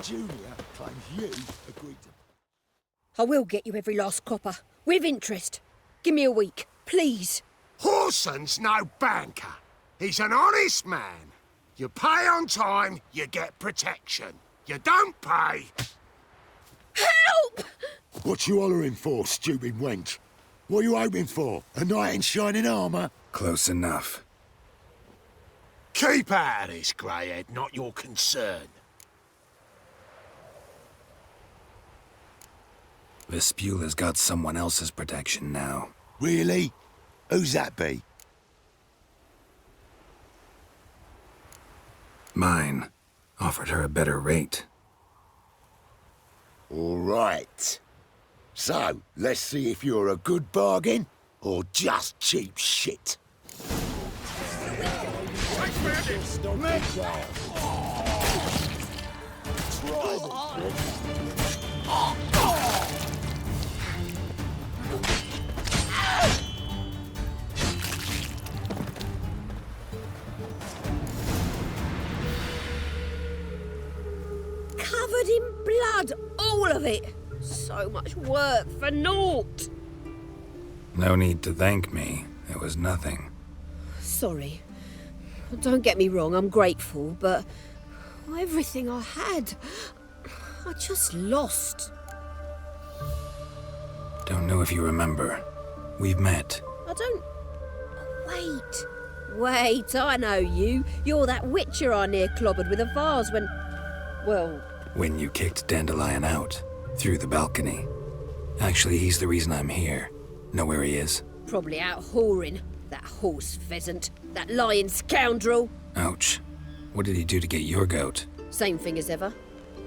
Junior claims you agreed to... I will get you every last copper, with interest. Give me a week, please. Horson's no banker. He's an honest man. You pay on time, you get protection. You don't pay... Help! What you hollering for, stupid wench? What you hoping for? A knight in shining armour? Close enough. Keep out of this, Greyhead, not your concern. Vespula's got someone else's protection now. Really? Who's that be? Mine. Offered her a better rate. All right. So, let's see if you're a good bargain or just cheap shit. Covered in blood, all of it. So much work for naught. No need to thank me. It was nothing. Sorry. Don't get me wrong, I'm grateful, but everything I had, I just lost. Don't know if you remember. We've met. I don't... Wait, I know you. You're that witcher I near clobbered with a vase when... Well... When you kicked Dandelion out. Through the balcony. Actually, he's the reason I'm here. Know where he is? Probably out whoring. That horse pheasant. That lying scoundrel. Ouch. What did he do to get your goat? Same thing as ever.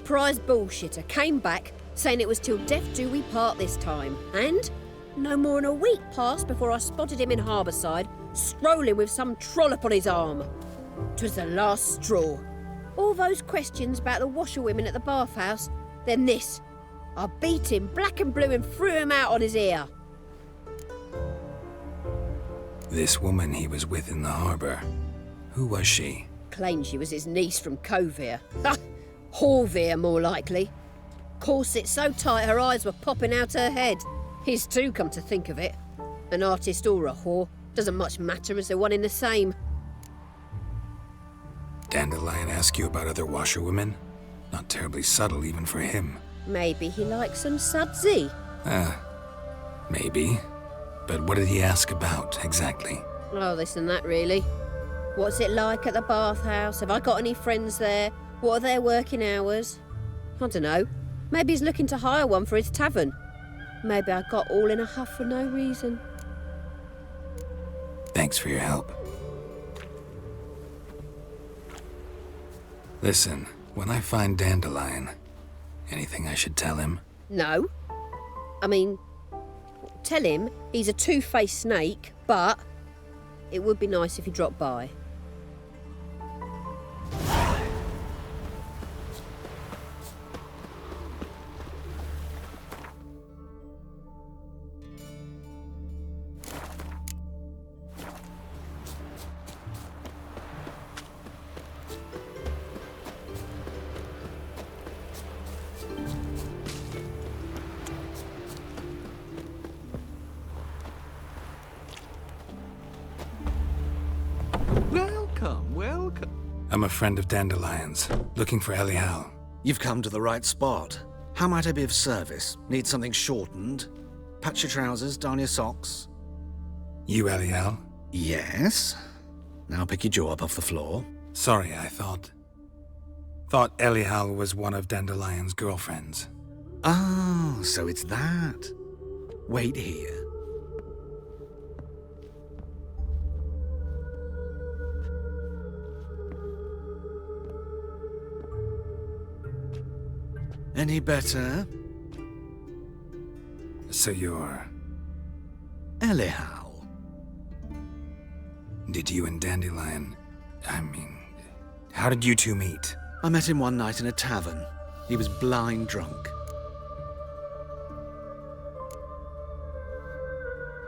Prize bullshitter came back, saying it was till death do we part this time. And no more than a week passed before I spotted him in Harbourside, strolling with some trollop on his arm. 'Twas the last straw. All those questions about the washerwomen at the bathhouse, then this. I beat him black and blue and threw him out on his ear. This woman he was with in the harbour. Who was she? Claimed she was his niece from Kovir. Horvir, more likely. Corset so tight her eyes were popping out her head. His too, come to think of it. An artist or a whore. Doesn't much matter as they're one in the same. Dandelion ask you about other washerwomen? Not terribly subtle even for him. Maybe he likes some sudsy. Maybe. But what did he ask about, exactly? Oh, this and that, really. What's it like at the bathhouse? Have I got any friends there? What are their working hours? I don't know. Maybe he's looking to hire one for his tavern. Maybe I got all in a huff for no reason. Thanks for your help. Listen, when I find Dandelion, anything I should tell him? No. I mean, tell him he's a two-faced snake, but it would be nice if he dropped by. Welcome. I'm a friend of Dandelion's, looking for Elial. You've come to the right spot. How might I be of service? Need something shortened? Patch your trousers, darn your socks? You Elial? Yes. Now pick your jaw up off the floor. Sorry, I thought Elial was one of Dandelion's girlfriends. Oh, so it's that. Wait here. Any better? So you're... Elial. Did you and Dandelion... how did you two meet? I met him one night in a tavern. He was blind drunk.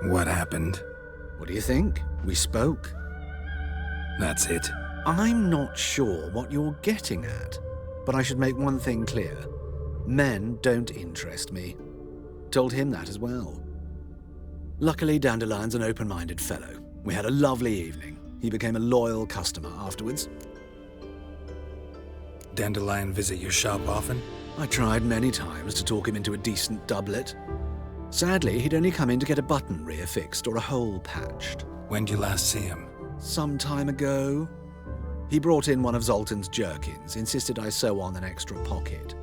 What happened? What do you think? We spoke. That's it. I'm not sure what you're getting at. but I should make one thing clear. Men don't interest me. Told him that as well. Luckily, Dandelion's an open-minded fellow. We had a lovely evening. He became a loyal customer afterwards. Dandelion visit your shop often? I tried many times to talk him into a decent doublet. Sadly, he'd only come in to get a button reaffixed or a hole patched. When'd you last see him? Some time ago. He brought in one of Zoltan's jerkins, insisted I sew on an extra pocket.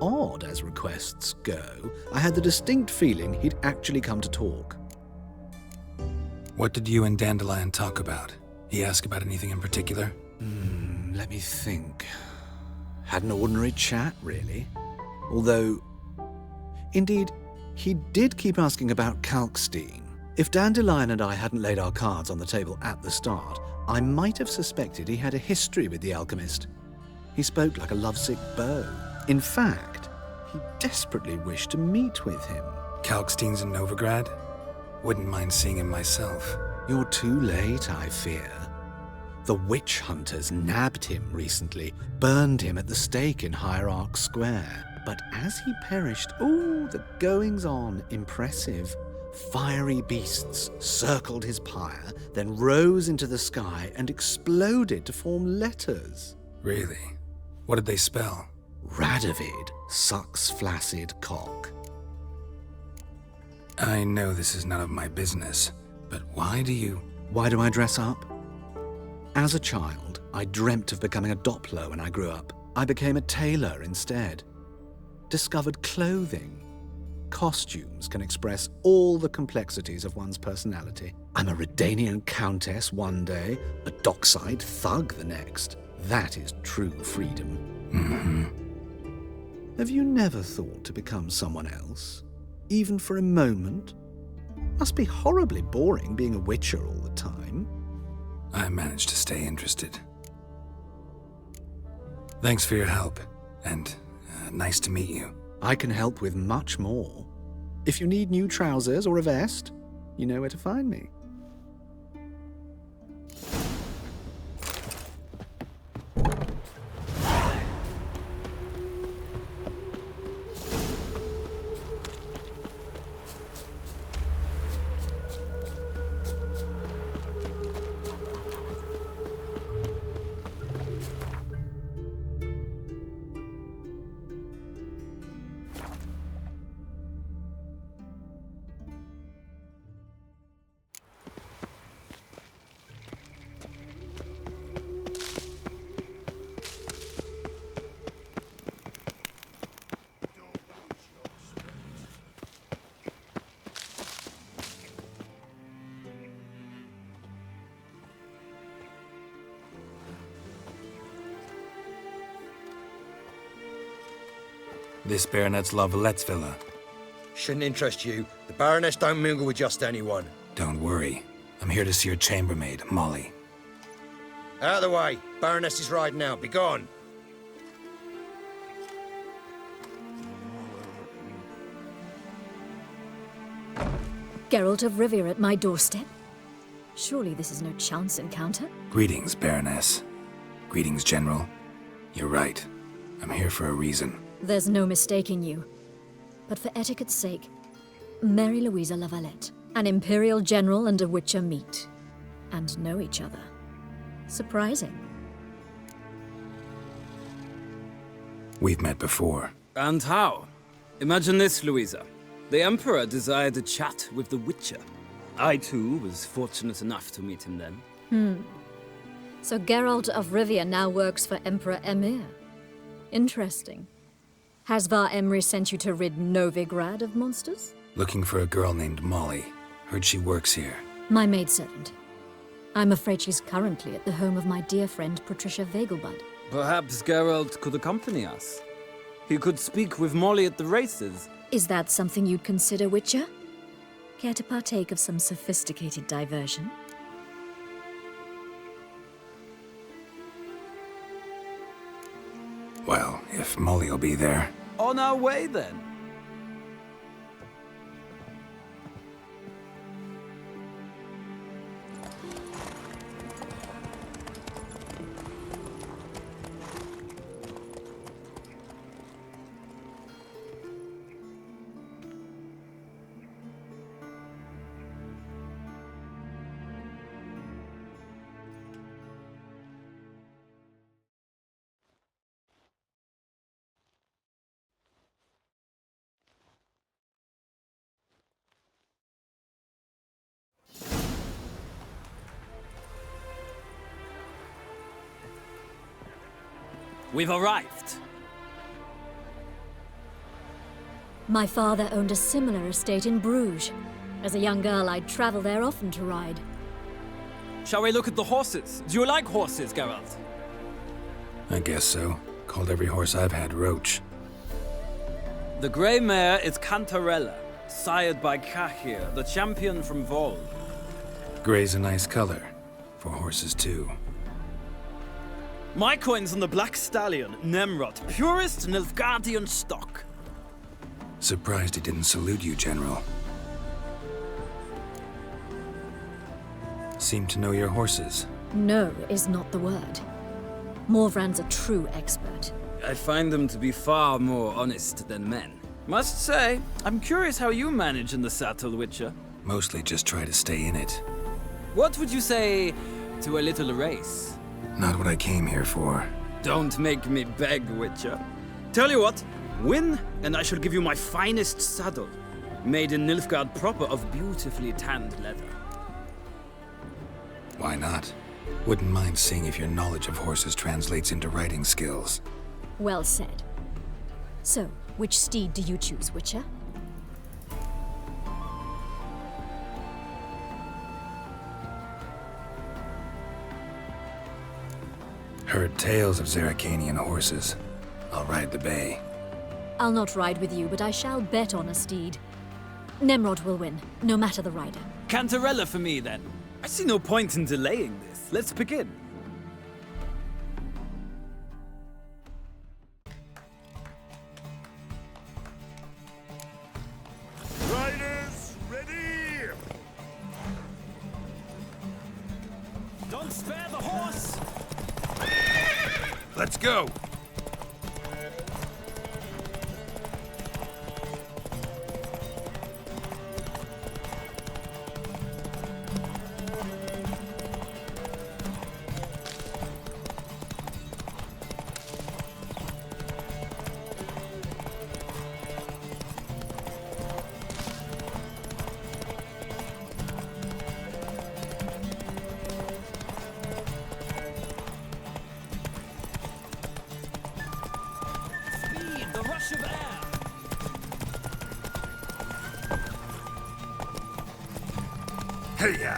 Odd as requests go, I had the distinct feeling he'd actually come to talk. What did you and Dandelion talk about? He ask about anything in particular? Let me think. Had an ordinary chat, really. Although, indeed, he did keep asking about Kalkstein. If Dandelion and I hadn't laid our cards on the table at the start, I might have suspected he had a history with the alchemist. He spoke like a lovesick beau. In fact, he desperately wished to meet with him. Kalkstein's in Novigrad? Wouldn't mind seeing him myself. You're too late, I fear. The witch hunters nabbed him recently, burned him at the stake in Hierarch Square. But as he perished, the goings-on, impressive. Fiery beasts circled his pyre, then rose into the sky and exploded to form letters. Really? What did they spell? Radovid sucks flaccid cock. I know this is none of my business, but why do I dress up? As a child, I dreamt of becoming a Doppler when I grew up. I became a tailor instead. Discovered clothing. Costumes can express all the complexities of one's personality. I'm a Redanian countess one day, a dockside thug the next. That is true freedom. Have you never thought to become someone else? Even for a moment? Must be horribly boring being a witcher all the time. I managed to stay interested. Thanks for your help, and nice to meet you. I can help with much more. If you need new trousers or a vest, you know where to find me. This Baronet's La Vallette's villa. Shouldn't interest you. The Baroness don't mingle with just anyone. Don't worry. I'm here to see your chambermaid, Molly. Out of the way. Baroness is riding out. Be gone. Geralt of Rivia at my doorstep? Surely this is no chance encounter? Greetings, Baroness. Greetings, General. You're right. I'm here for a reason. There's no mistaking you. But for etiquette's sake, Mary Louisa La Valette, an Imperial General and a Witcher meet. And know each other. Surprising. We've met before. And how? Imagine this, Louisa. The Emperor desired a chat with the Witcher. I, too, was fortunate enough to meet him then. So Geralt of Rivia now works for Emperor Emhyr. Interesting. Has Var Emry sent you to rid Novigrad of monsters? Looking for a girl named Molly. Heard she works here. My maidservant. I'm afraid she's currently at the home of my dear friend Patricia Vegelbud. Perhaps Geralt could accompany us. He could speak with Molly at the races. Is that something you'd consider, Witcher? Care to partake of some sophisticated diversion? Well, if Molly'll be there. On our way, then. We've arrived. My father owned a similar estate in Bruges. As a young girl, I'd travel there often to ride. Shall we look at the horses? Do you like horses, Geralt? I guess so. Called every horse I've had Roach. The grey mare is Cantarella, sired by Cahir, the champion from Vol. Gray's a nice color. For horses, too. My coin's on the Black Stallion, Nemrod, purest Nilfgaardian stock. Surprised he didn't salute you, General. Seem to know your horses. No is not the word. Morvran's a true expert. I find them to be far more honest than men. Must say, I'm curious how you manage in the saddle, Witcher. Mostly just try to stay in it. What would you say to a little race? Not what I came here for. Don't make me beg, Witcher. Tell you what, win, and I shall give you my finest saddle. Made in Nilfgaard proper of beautifully tanned leather. Why not? Wouldn't mind seeing if your knowledge of horses translates into riding skills. Well said. So, which steed do you choose, Witcher? Heard tales of Zeracanian horses. I'll ride the bay. I'll not ride with you, but I shall bet on a steed. Nemrod will win, no matter the rider. Cantarella for me, then. I see no point in delaying this. Let's begin. Riders, ready! Don't spare the horse! Let's go. Speed, the rush of air! Hey-ya!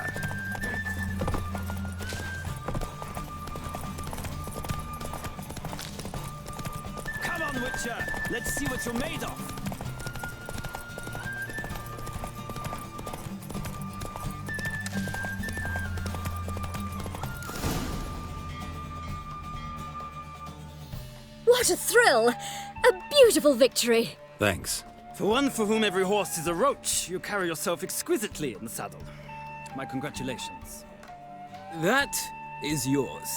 Come on, Witcher! Let's see what you're made of! What a thrill! A beautiful victory! Thanks. For one for whom every horse is a roach, you carry yourself exquisitely in the saddle. My congratulations. That is yours.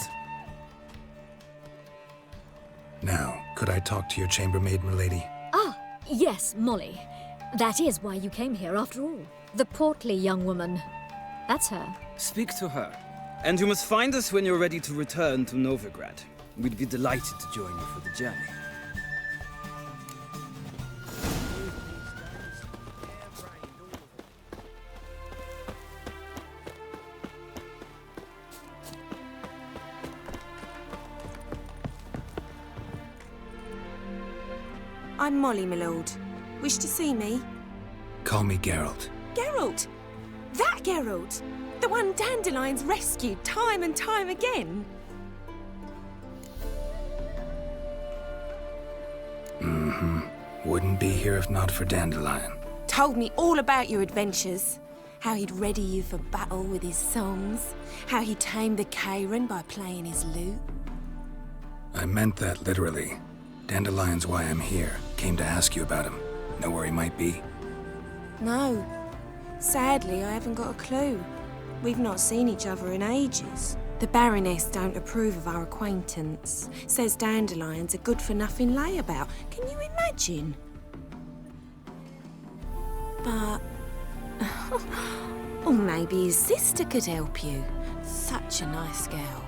Now, could I talk to your chambermaid, milady? Ah, yes, Molly. That is why you came here, after all. The portly young woman. That's her. Speak to her. And you must find us when you're ready to return to Novigrad. We'd be delighted to join you for the journey. I'm Molly, my lord. Wish to see me? Call me Geralt. Geralt! That Geralt! The one Dandelion's rescued time and time again! Wouldn't be here if not for Dandelion. Told me all about your adventures. How he'd ready you for battle with his songs. How he tamed the Kairan by playing his lute. I meant that literally. Dandelion's why I'm here. Came to ask you about him. Know where he might be? No. Sadly, I haven't got a clue. We've not seen each other in ages. The Baroness don't approve of our acquaintance. Says Dandelion's a good-for-nothing layabout. Can you imagine? But... or maybe his sister could help you. Such a nice girl.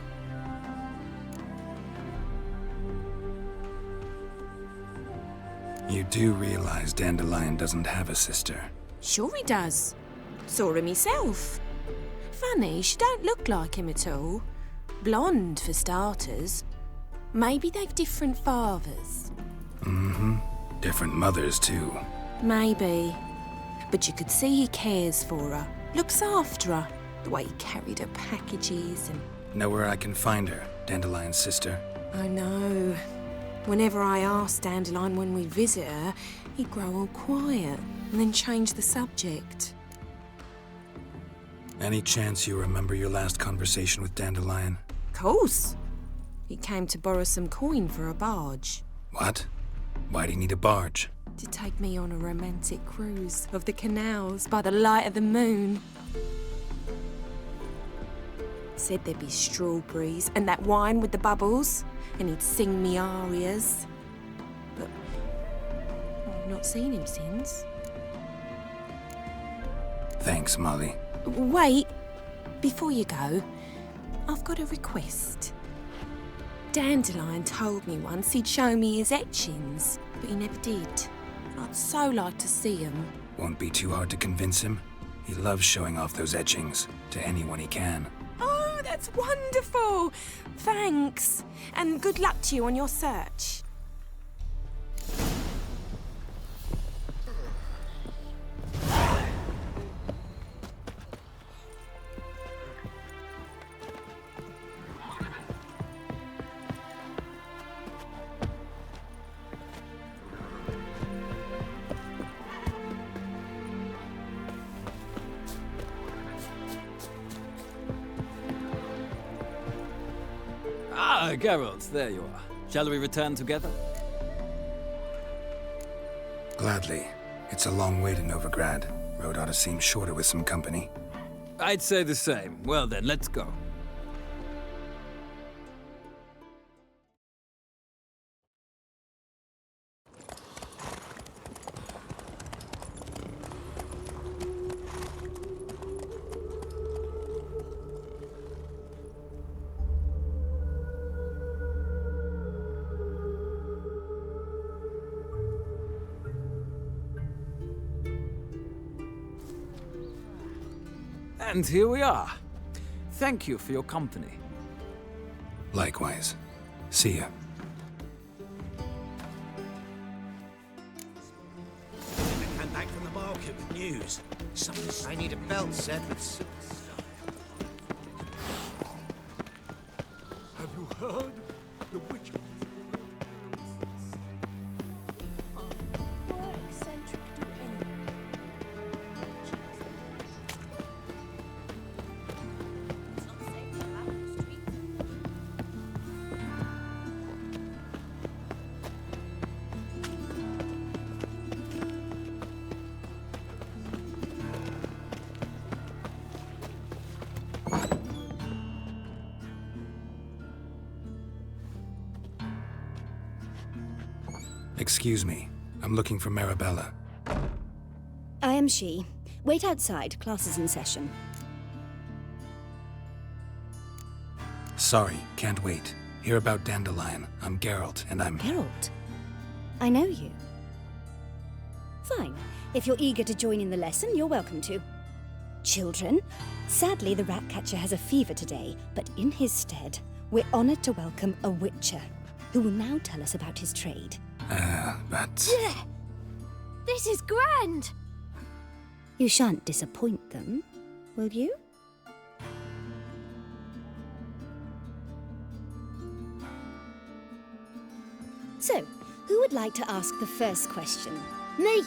You do realize Dandelion doesn't have a sister. Sure he does. Saw him himself. Funny, she don't look like him at all. Blonde, for starters. Maybe they've different fathers. Different mothers, too. Maybe. But you could see he cares for her, looks after her. The way he carried her packages and... Know where I can find her, Dandelion's sister? I know. Whenever I asked Dandelion when we'd visit her, he'd grow all quiet and then change the subject. Any chance you remember your last conversation with Dandelion? Course. He came to borrow some coin for a barge. What? Why'd he need a barge? To take me on a romantic cruise of the canals by the light of the moon. Said there'd be strawberries and that wine with the bubbles, and he'd sing me arias. But I've not seen him since. Thanks, Molly. Wait, before you go, I've got a request. Dandelion told me once he'd show me his etchings, but he never did. I'd so like to see them. Won't be too hard to convince him. He loves showing off those etchings to anyone he can. Oh, that's wonderful! Thanks, and good luck to you on your search. Ah, Geralt, there you are. Shall we return together? Gladly. It's a long way to Novigrad. Road ought to seem shorter with some company. I'd say the same. Well then, let's go. And here we are. Thank you for your company. Likewise. See ya. I came back from the market with news. Something I need a belt set with Have you heard? The witch... Excuse me. I'm looking for Marabella. I am she. Wait outside. Class is in session. Sorry, can't wait. Hear about Dandelion. I'm Geralt, and I'm... Geralt? I know you. Fine. If you're eager to join in the lesson, you're welcome to. Children, sadly the Ratcatcher has a fever today, but in his stead, we're honoured to welcome a Witcher, who will now tell us about his trade. But... This is grand! You shan't disappoint them, will you? So, who would like to ask the first question? Me!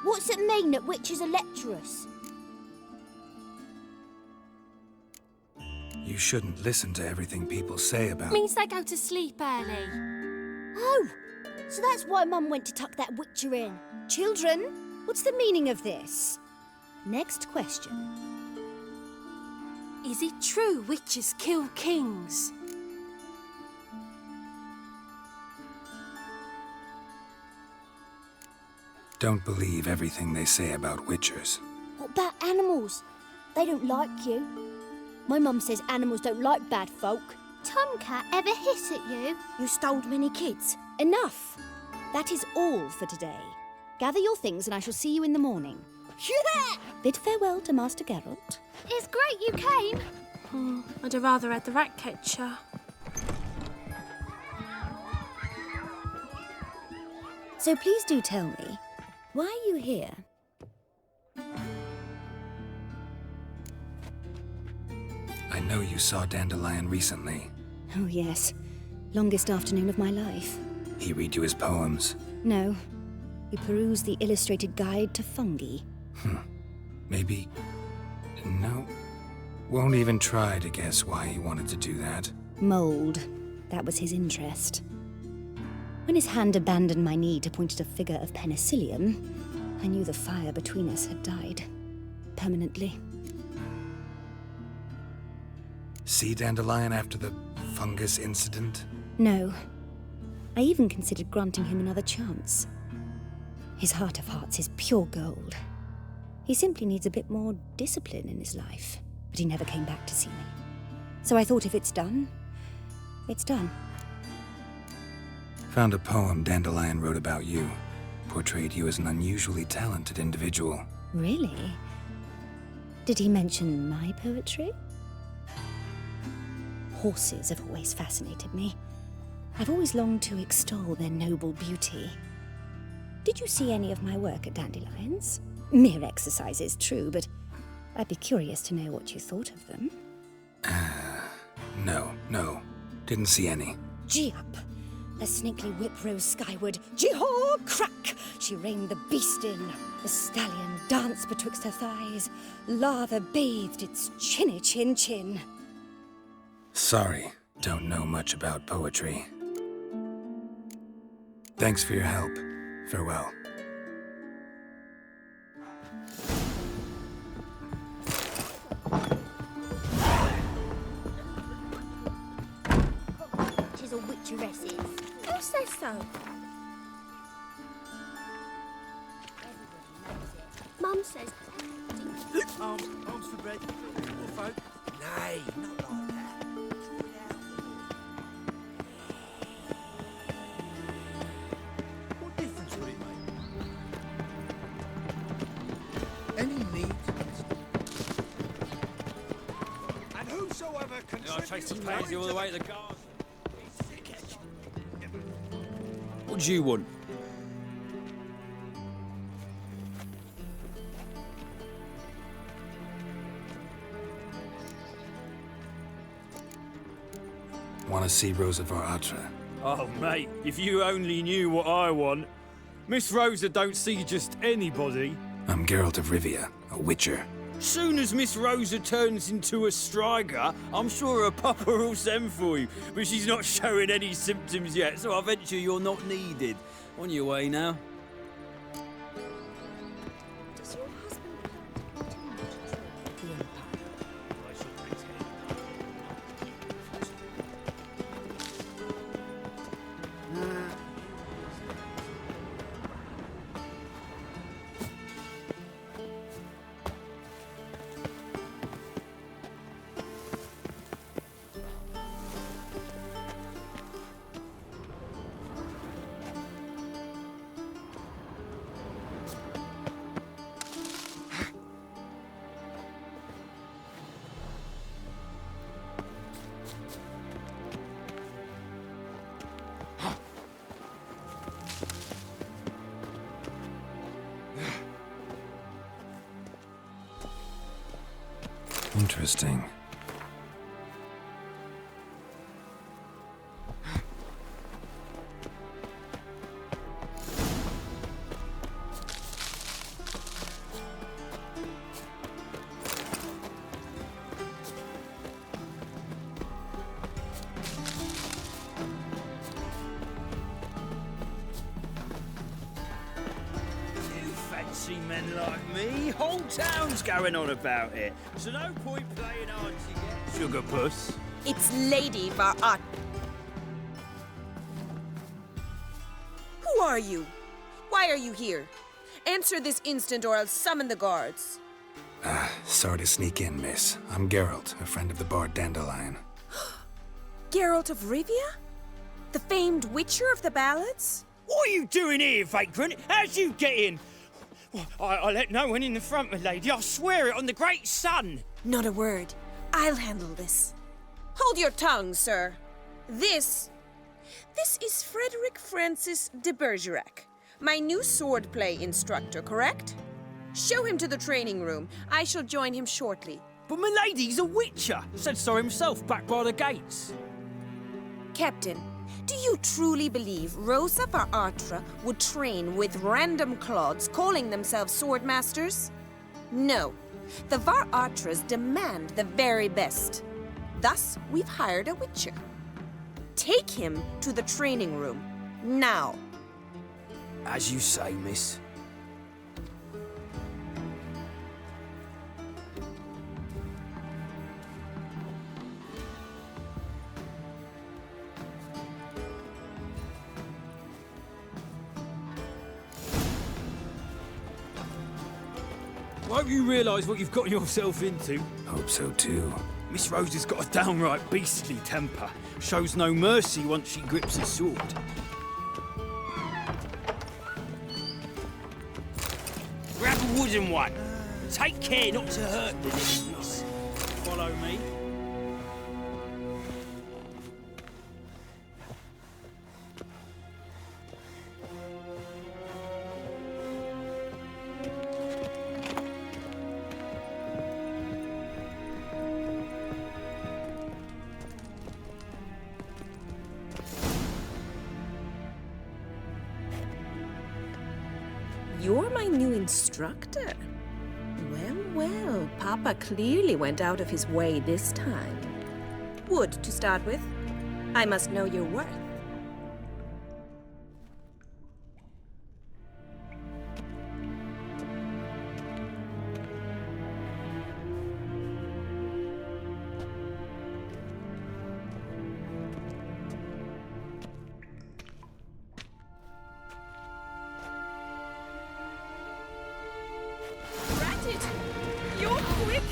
What's it mean that witches are lecturers? You shouldn't listen to everything people say about... Means they go to sleep early. Oh! So that's why Mum went to tuck that witcher in. Children, what's the meaning of this? Next question. Is it true witches kill kings? Don't believe everything they say about witchers. What about animals? They don't like you. My mum says animals don't like bad folk. Tomcat ever hiss at you? You stole many kids. Enough! That is all for today. Gather your things and I shall see you in the morning. Yeah! Bid farewell to Master Geralt. It's great you came. I'd have rather had the Ratcatcher. So please do tell me, why are you here? I know you saw Dandelion recently. Oh yes, longest afternoon of my life. He read you his poems. No, he perused the illustrated guide to fungi. Maybe... No. Won't even try to guess why he wanted to do that. Mold. That was his interest. When his hand abandoned my knee to point at a figure of penicillium, I knew the fire between us had died. Permanently. See Dandelion after the fungus incident? No. I even considered granting him another chance. His heart of hearts is pure gold. He simply needs a bit more discipline in his life. But he never came back to see me. So I thought if it's done, it's done. Found a poem Dandelion wrote about you. Portrayed you as an unusually talented individual. Really? Did he mention my poetry? Horses have always fascinated me. I've always longed to extol their noble beauty. Did you see any of my work at Dandelion's? Mere exercises, true, but I'd be curious to know what you thought of them. No. Didn't see any. Gee up! A snakely whip rose skyward. Gee-haw! Crack! She reined the beast in. The stallion danced betwixt her thighs. Lava bathed its chinny chin. Sorry, don't know much about poetry. Thanks for your help. Farewell. She's a witcheress. Who says so? Mum says. Arms for bread. Poor folk. Nay, not like that. What difference would it make? Any meat? And whosoever I'll chase the pansy all the way to the car. What do you want? Want to see Rosa var Atra? Oh, mate, if you only knew what I want. Miss Rosa don't see just anybody. I'm Geralt of Rivia, a witcher. Soon as Miss Rosa turns into a striker, I'm sure her papa will send for you. But she's not showing any symptoms yet, so I venture you're not needed. On your way now. Does your husband plan to do much the Empire? Interesting. Fancy men like me, whole town's going on about it. So no point playing hard to get. Sugar puss. It's Lady var Atra. Who are you? Why are you here? Answer this instant or I'll summon the guards. Sorry to sneak in, miss. I'm Geralt, a friend of the bard Dandelion. Geralt of Rivia? The famed witcher of the ballads? What are you doing here, vagrant? How'd you get in? Well, I let no one in the front, my lady. I swear it on the great sun. Not a word. I'll handle this. Hold your tongue, sir. This is Frederick Francis de Bergerac, my new swordplay instructor, correct? Show him to the training room. I shall join him shortly. But milady's a witcher. Said so himself back by the gates. Captain, do you truly believe Rosa var Artra would train with random clods calling themselves swordmasters? No. The var Artras demand the very best. Thus, we've hired a witcher. Take him to the training room. Now. As you say, miss. Won't you realise what you've gotten yourself into? Hope so too. Miss Rose has got a downright beastly temper. Shows no mercy once she grips a sword. Grab a wooden one. Take care not to hurt the listeners. Follow me. You're my new instructor? Well, Papa clearly went out of his way this time. Wood, to start with. I must know your worth. You're quick!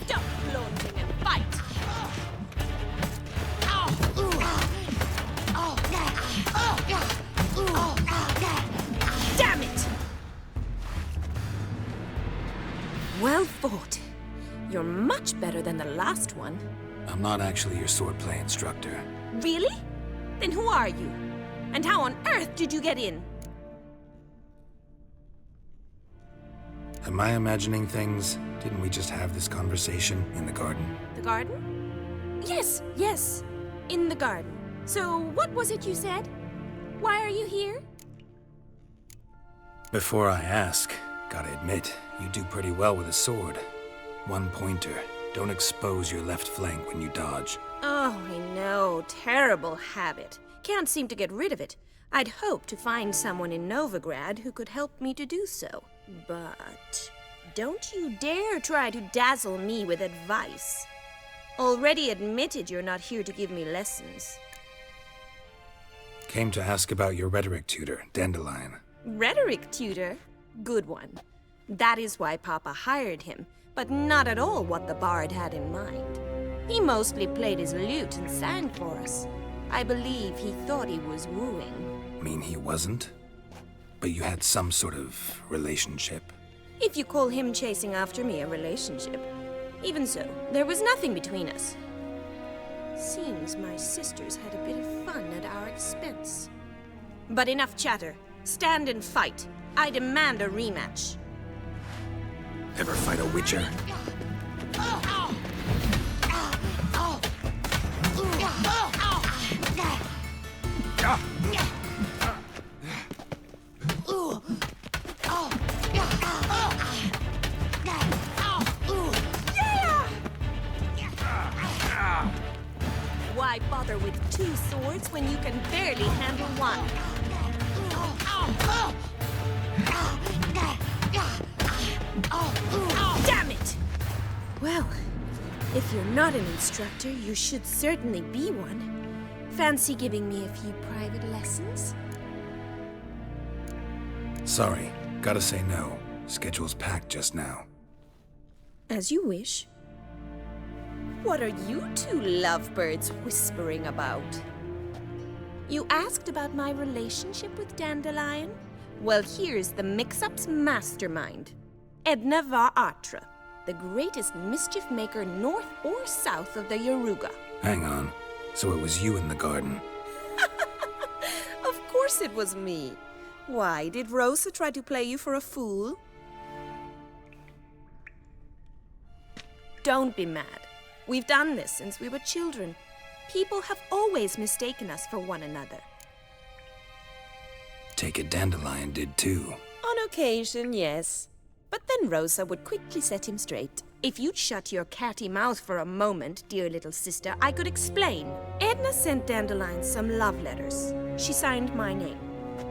Stop flaunting and fight! Damn it! Well fought. You're much better than the last one. I'm not actually your swordplay instructor. Really? Then who are you? And how on earth did you get in? Am I imagining things? Didn't we just have this conversation in the garden? The garden? Yes. In the garden. So, what was it you said? Why are you here? Before I ask, gotta admit, you do pretty well with a sword. One pointer. Don't expose your left flank when you dodge. Oh, I know. Terrible habit. Can't seem to get rid of it. I'd hoped to find someone in Novigrad who could help me to do so. But don't you dare try to dazzle me with advice. Already admitted you're not here to give me lessons. Came to ask about your rhetoric tutor, Dandelion. Rhetoric tutor? Good one. That is why Papa hired him, but not at all what the bard had in mind. He mostly played his lute and sang for us. I believe he thought he was wooing. Mean he wasn't? But you had some sort of relationship? If you call him chasing after me a relationship. Even so, there was nothing between us. Seems my sisters had a bit of fun at our expense. But enough chatter. Stand and fight. I demand a rematch. Ever fight a witcher? Why bother with two swords when you can barely handle one? Damn it! Well, if you're not an instructor, you should certainly be one. Fancy giving me a few private lessons? Sorry, gotta say no. Schedule's packed just now. As you wish. What are you two lovebirds whispering about? You asked about my relationship with Dandelion? Well, here's the mix-up's mastermind. Edna var Artra, the greatest mischief maker north or south of the Yaruga. Hang on. So it was you in the garden. Of course it was me. Why, did Rosa try to play you for a fool? Don't be mad. We've done this since we were children. People have always mistaken us for one another. Take it Dandelion did too. On occasion, yes. But then Rosa would quickly set him straight. If you'd shut your catty mouth for a moment, dear little sister, I could explain. Edna sent Dandelion some love letters. She signed my name.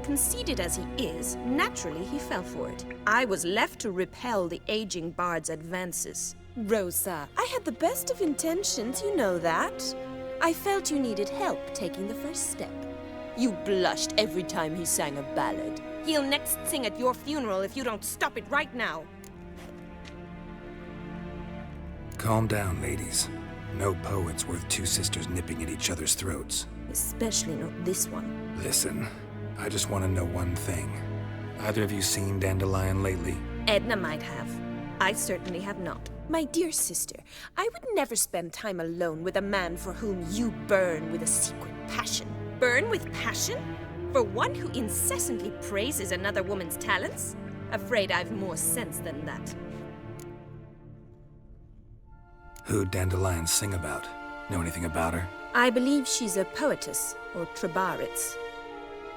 Conceited as he is, naturally he fell for it. I was left to repel the aging bard's advances. Rosa, I had the best of intentions, you know that. I felt you needed help taking the first step. You blushed every time he sang a ballad. He'll next sing at your funeral if you don't stop it right now. Calm down, ladies. No poet's worth two sisters nipping at each other's throats. Especially not this one. Listen, I just want to know one thing. Either of you seen Dandelion lately? Edna might have. I certainly have not. My dear sister, I would never spend time alone with a man for whom you burn with a secret passion. Burn with passion? For one who incessantly praises another woman's talents? Afraid I've more sense than that. Who'd Dandelion sing about? Know anything about her? I believe she's a poetess, or Trebaritz.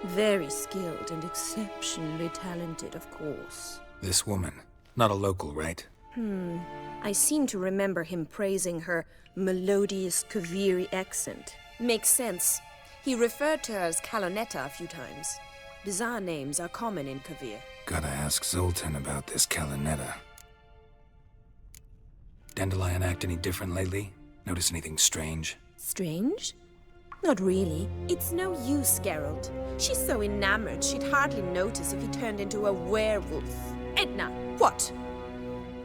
Very skilled and exceptionally talented, of course. This woman. Not a local, right? I seem to remember him praising her melodious Kaviri accent. Makes sense. He referred to her as Kalonetta a few times. Bizarre names are common in Kavir. Gotta ask Zoltan about this Kalonetta. Dandelion act any different lately? Notice anything strange? Strange? Not really. It's no use, Geralt. She's so enamored she'd hardly notice if he turned into a werewolf. Edna, what?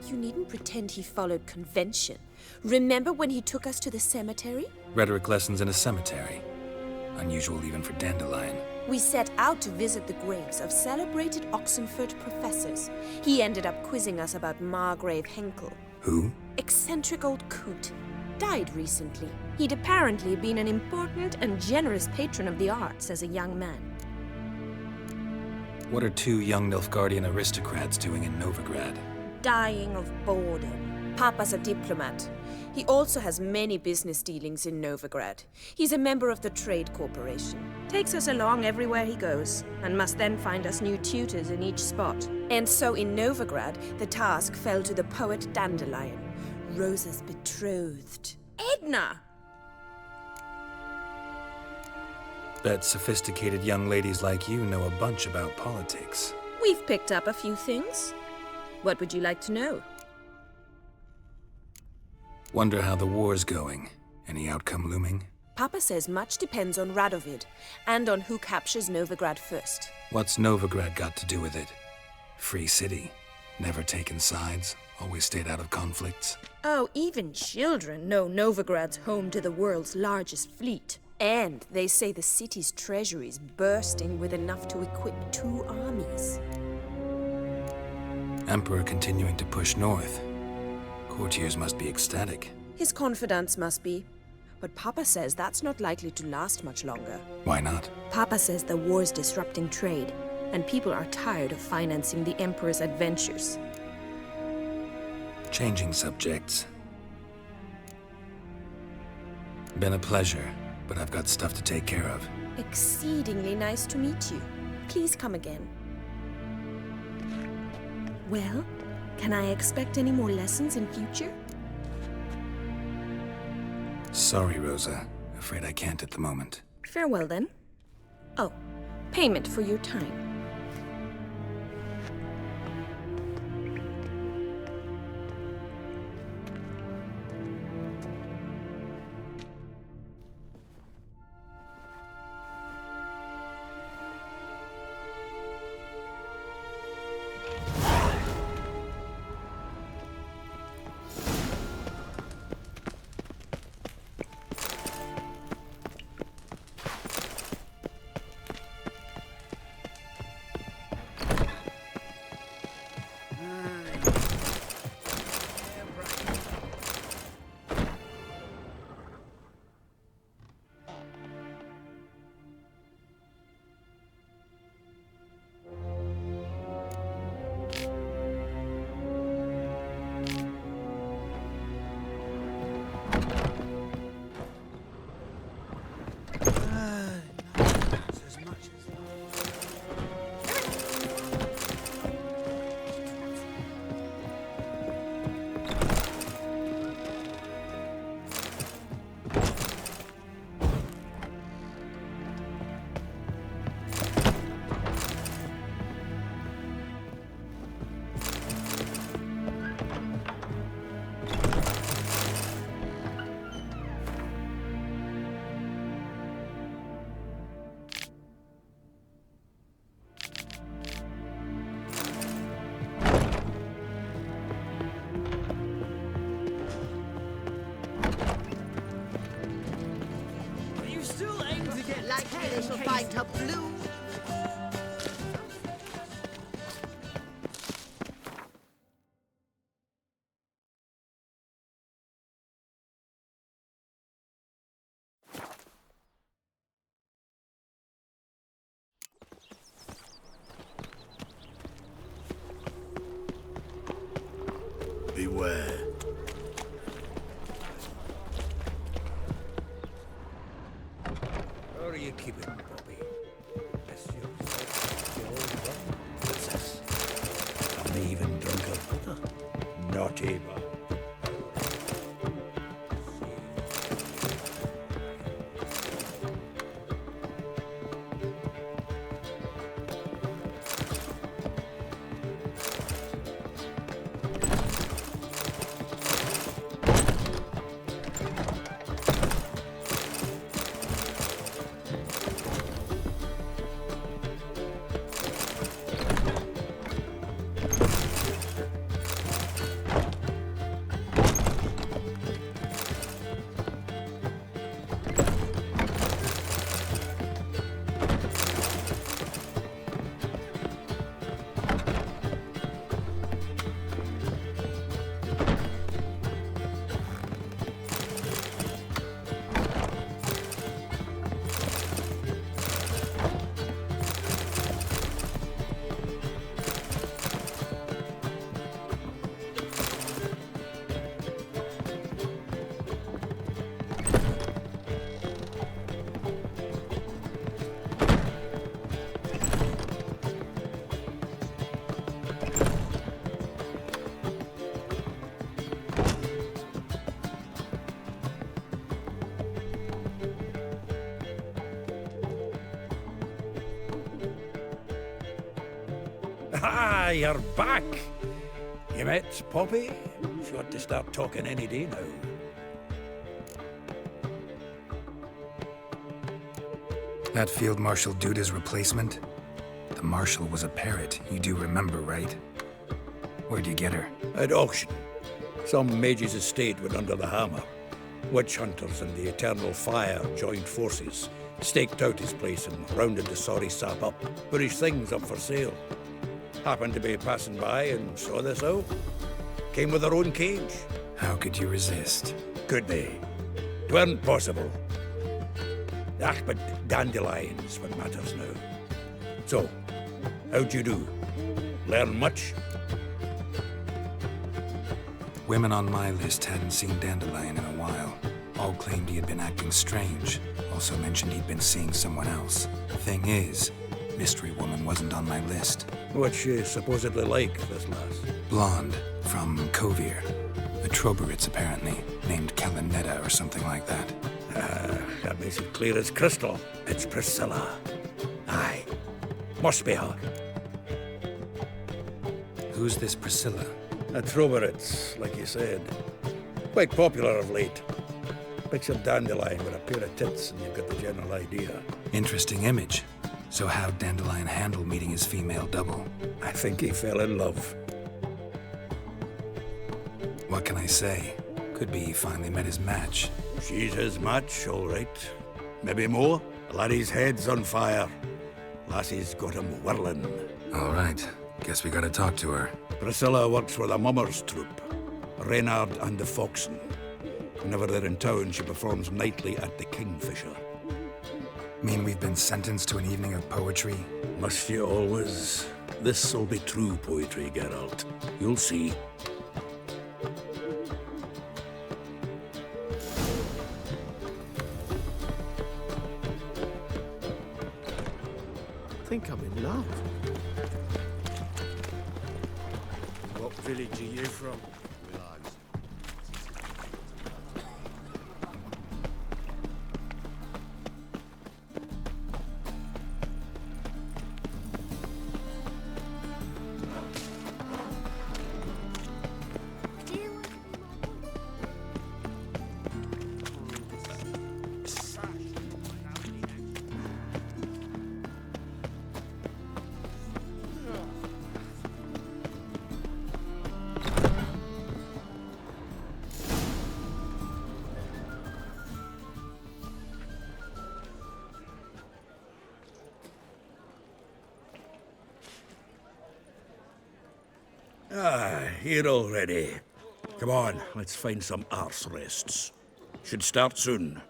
You needn't pretend he followed convention. Remember when he took us to the cemetery? Rhetoric lessons in a cemetery. Unusual even for Dandelion. We set out to visit the graves of celebrated Oxenford professors. He ended up quizzing us about Margrave Henkel. Who? Eccentric old coot. Died recently. He'd apparently been an important and generous patron of the arts as a young man. What are two young Nilfgaardian aristocrats doing in Novigrad? Dying of boredom. Papa's a diplomat. He also has many business dealings in Novigrad. He's a member of the Trade Corporation. Takes us along everywhere he goes, and must then find us new tutors in each spot. And so in Novigrad, the task fell to the poet Dandelion, Rosa's betrothed. Edna! Bet sophisticated young ladies like you know a bunch about politics. We've picked up a few things. What would you like to know? Wonder how the war's going. Any outcome looming? Papa says much depends on Radovid, and on who captures Novigrad first. What's Novigrad got to do with it? Free city. Never taken sides. Always stayed out of conflicts. Oh, even children know Novigrad's home to the world's largest fleet. And they say the city's treasury's bursting with enough to equip 2 armies. Emperor continuing to push north. Courtiers must be ecstatic. His confidants must be. But Papa says that's not likely to last much longer. Why not? Papa says the war's disrupting trade, and people are tired of financing the Emperor's adventures. Changing subjects. Been a pleasure, but I've got stuff to take care of. Exceedingly nice to meet you. Please come again. Well, can I expect any more lessons in future? Sorry, Rosa. Afraid I can't at the moment. Farewell, then. Oh, payment for your time. likely they shall find her blue. Beware. How are you keeping, Bobby? Best yourself, the old one, princess. Have they even drunk her butter? Not Eva. Ah, you're back. You met Poppy? She ought to start talking any day now. That Field Marshal Duda's replacement? The Marshal was a parrot, you do remember, right? Where'd you get her? At auction. Some mage's estate went under the hammer. Witch hunters and the Eternal Fire joined forces, staked out his place and rounded the sorry sap up, put his things up for sale. Happened to be passing by and saw this out. Came with her own cage. How could you resist? Could they? 'Tweren't possible. Ah, but dandelions what matters now. So, how'd you do? Learn much? Women on my list hadn't seen Dandelion in a while. All claimed he had been acting strange. Also mentioned he'd been seeing someone else. Thing is, Mystery Woman wasn't on my list. What's she supposedly like, this lass? Blonde, from Kovir. The Troberits, apparently, named Kellanetta or something like that. That makes it clear as crystal. It's Priscilla. Aye. Must be her. Who's this Priscilla? A Troberits, like you said. Quite popular of late. Picture Dandelion with a pair of tits and you've got the general idea. Interesting image. So how'd Dandelion handle meeting his female double? I think he fell in love. What can I say? Could be he finally met his match. She's his match, all right. Maybe more. Laddie's head's on fire. Lassie's got him whirling. All right. Guess we gotta talk to her. Priscilla works for the Mummers troupe. Reynard and the Foxen. Whenever they're in town, she performs nightly at the Kingfisher. Mean we've been sentenced to an evening of poetry? Must you always? This'll be true poetry, Geralt. You'll see. I think I'm in love. What village are you from? Here already. Come on, let's find some arse rests. Should start soon.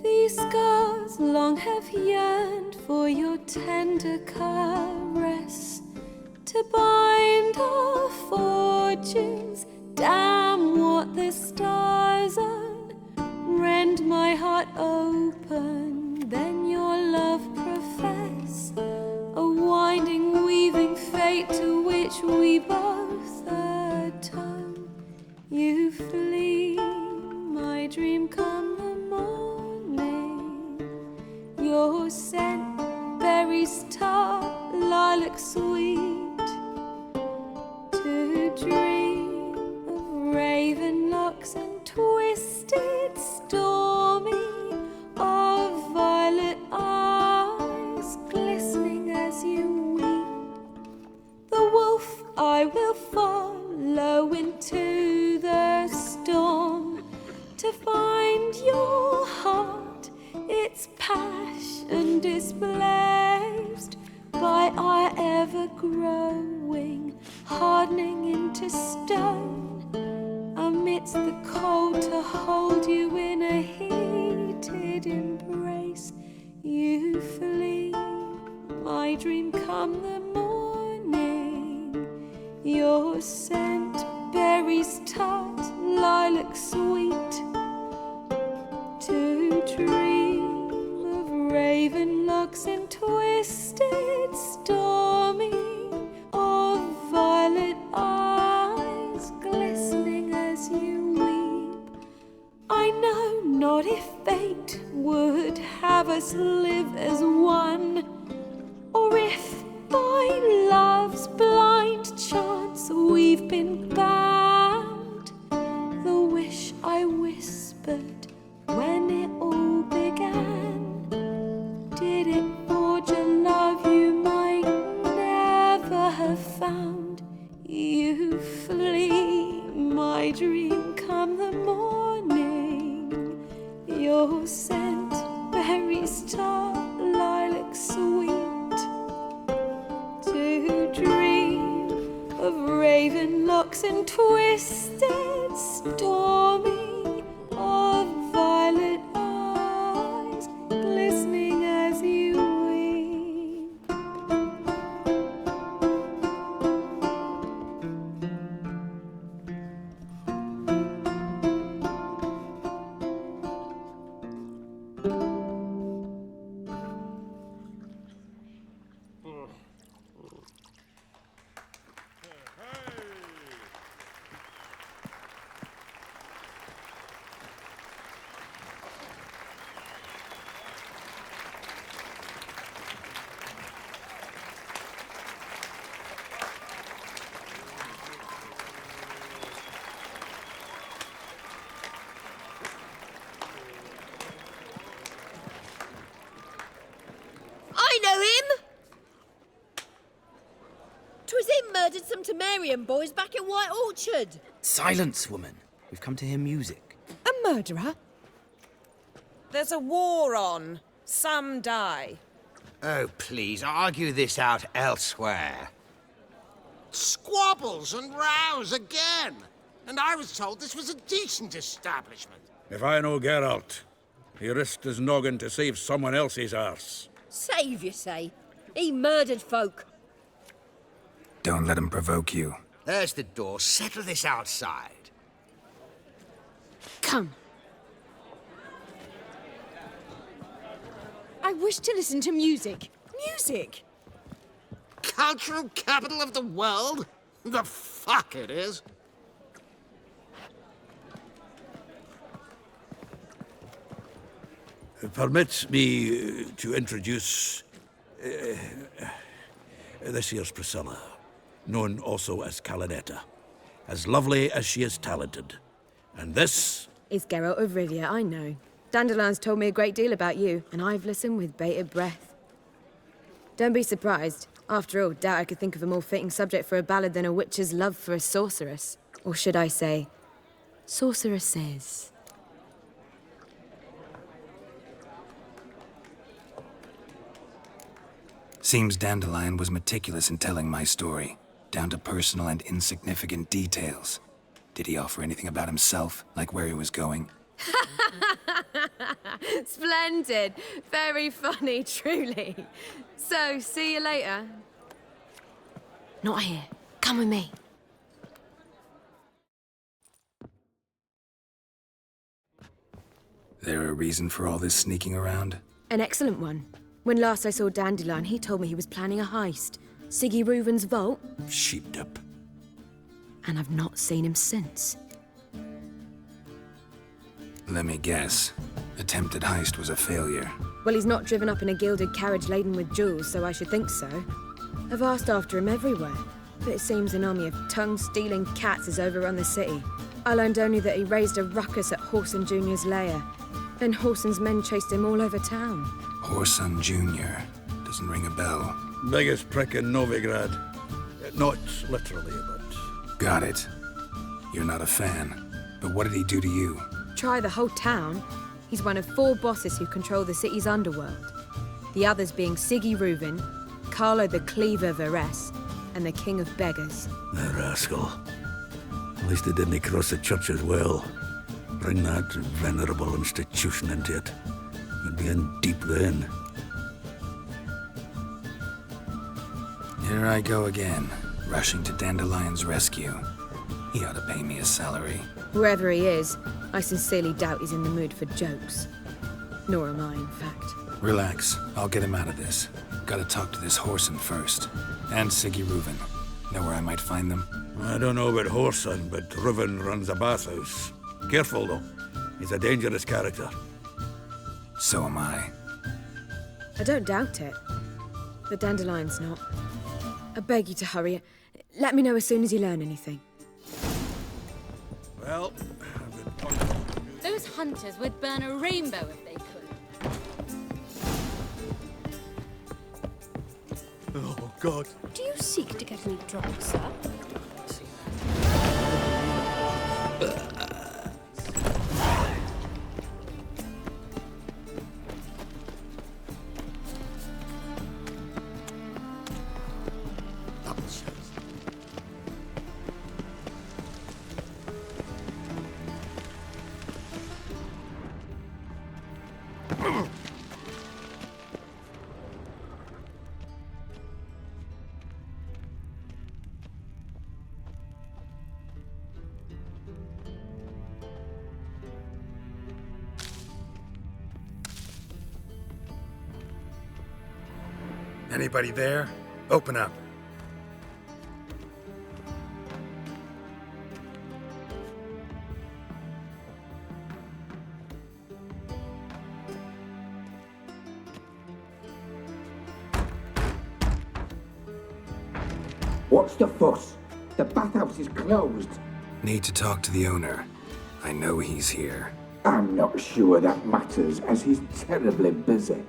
These scars long have yearned for your tender caress, to bind our fortunes. Damn what the stars own. Rend my heart open, then your love profess, a winding, weaving fate to which we both atone. You flee, my dream come the morning. Your scent, berries tart, lilac sweet. To dream of raven locks and twisted, stormy, of violet eyes glistening as you weep. The wolf I will follow into the storm, to find your heart, its passion displaced by our ever-growing, hardening into stone, amidst the cold to hold you in a heated embrace. You flee, my dream come the morning, your scent, berries tart, lilac sweet. To dream of raven locks and twisted, stormy, of violet eyes glistening as you weep. I know not if fate would have us live as one, or if by love's blind chance we've been bound. The wish I whispered when it all began, did it forge a love you might never have found? You flee, my dream come the morning, your scent, berries tart, lilac sweet. To dream of raven locks and twisted, stormy, of violet eyes glistening as you weep. I know him! 'Twas him murdered some Temerian boys back in White Orchard. Silence, woman. We've come to hear music. A murderer? There's a war on. Some die. Oh, please, argue this out elsewhere. Squabbles and rows again. And I was told this was a decent establishment. If I know Geralt, he risked his noggin to save someone else's arse. Save, you say? He murdered folk. Don't let him provoke you. There's the door. Settle this outside. Come. I wish to listen to music. Music! Cultural capital of the world? The fuck it is. Permit me to introduce this here's Priscilla, known also as Calinetta. As lovely as she is talented. And this... Is Geralt of Rivia, I know. Dandelion's told me a great deal about you, and I've listened with bated breath. Don't be surprised. After all, doubt I could think of a more fitting subject for a ballad than a witch's love for a sorceress. Or should I say, sorceresses. Seems Dandelion was meticulous in telling my story, down to personal and insignificant details. Did he offer anything about himself, like where he was going? Splendid. Very funny, truly. So, see you later. Not here. Come with me. There a reason for all this sneaking around? An excellent one. When last I saw Dandelion, he told me he was planning a heist. Siggy Reuven's vault. Sheeped up. And I've not seen him since. Let me guess. Attempted heist was a failure. Well, he's not driven up in a gilded carriage laden with jewels, so I should think so. I've asked after him everywhere, but it seems an army of tongue-stealing cats has overrun the city. I learned only that he raised a ruckus at Whoreson Jr.'s lair. Then Whoreson's men chased him all over town. Whoreson Jr. Doesn't ring a bell. Biggest prick in Novigrad. Not literally, but... Got it. You're not a fan. But what did he do to you? Try the whole town. He's one of 4 bosses who control the city's underworld. The others being Siggy Reuven, Carlo the Cleaver Varese, and the King of Beggars. The rascal. At least he didn't cross the church as well. Bring that venerable institution into it. You'd be in deep then. Here I go again, rushing to Dandelion's rescue. He ought to pay me a salary. Wherever he is, I sincerely doubt he's in the mood for jokes. Nor am I, in fact. Relax. I'll get him out of this. Gotta talk to this Whoreson first. And Siggy Reuven. Know where I might find them? I don't know about Whoreson, but Reuven runs a bathhouse. Careful, though. He's a dangerous character. So am I. I don't doubt it. But Dandelion's not. I beg you to hurry. Let me know as soon as you learn anything. Well, those hunters would burn a rainbow if they could. Oh, God. Do you seek to get any drunk, sir? Anybody there? Open up. What's the fuss? The bathhouse is closed. Need to talk to the owner. I know he's here. I'm not sure that matters, as he's terribly busy.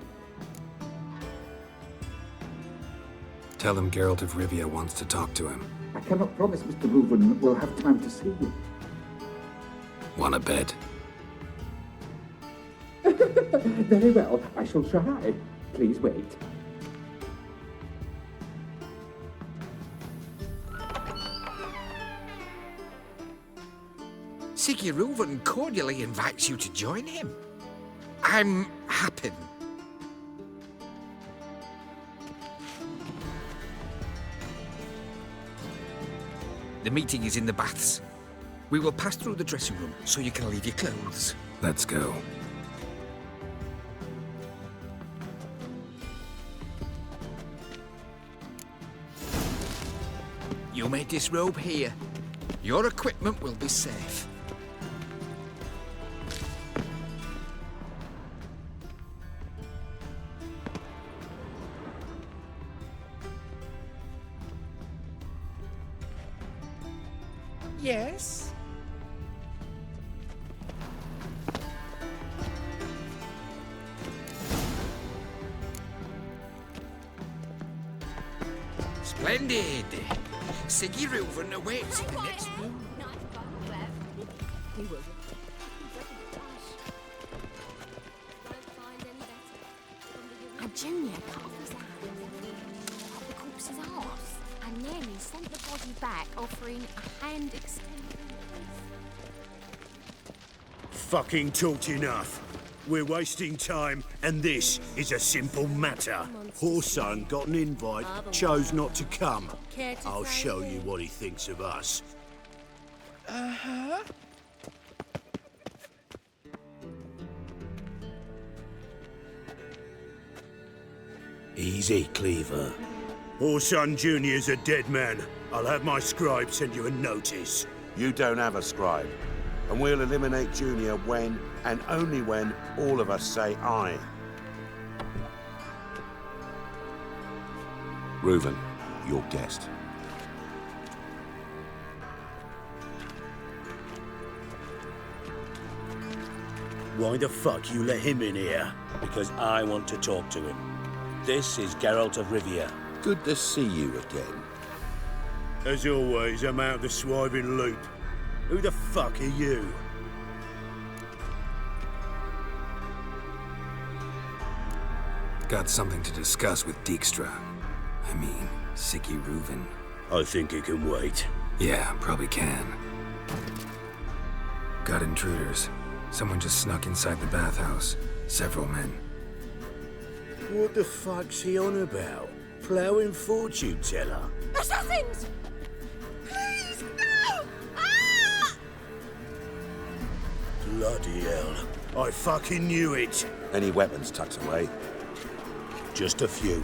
Tell him Geralt of Rivia wants to talk to him. I cannot promise Mr. Reuven will have time to see you. Wanna bet? Very well, I shall try. Please wait. Siggy Reuven cordially invites you to join him. I'm happy. The meeting is in the baths. We will pass through the dressing room so you can leave your clothes. Let's go. You may disrobe here. Your equipment will be safe. Yes? Splendid! Siggy Reuven awaits in the next room. And Junior cut off his hand, up the corpse's arse, and then he sent the body back, offering a hand extension. Fucking talked enough. We're wasting time, and this is a simple matter. Horson got an invite, chose not to come. I'll show you what he thinks of us. Uh-huh. Easy, Cleaver. Horson Jr.'s a dead man. I'll have my scribe send you a notice. You don't have a scribe. And we'll eliminate Junior when, and only when, all of us say aye. Reuven, your guest. Why the fuck you let him in here? Because I want to talk to him. This is Geralt of Rivia. Good to see you again. As always, I'm out the swiving loop. Who the fuck are you? Got something to discuss with Dijkstra. I mean, Siggy Reuven. I think it can wait. Yeah, probably can. Got intruders. Someone just snuck inside the bathhouse. Several men. What the fuck's he on about? Ploughing fortune teller? Assassins! Please, no! Ah! Bloody hell. I fucking knew it. Any weapons tucked away? Just a few.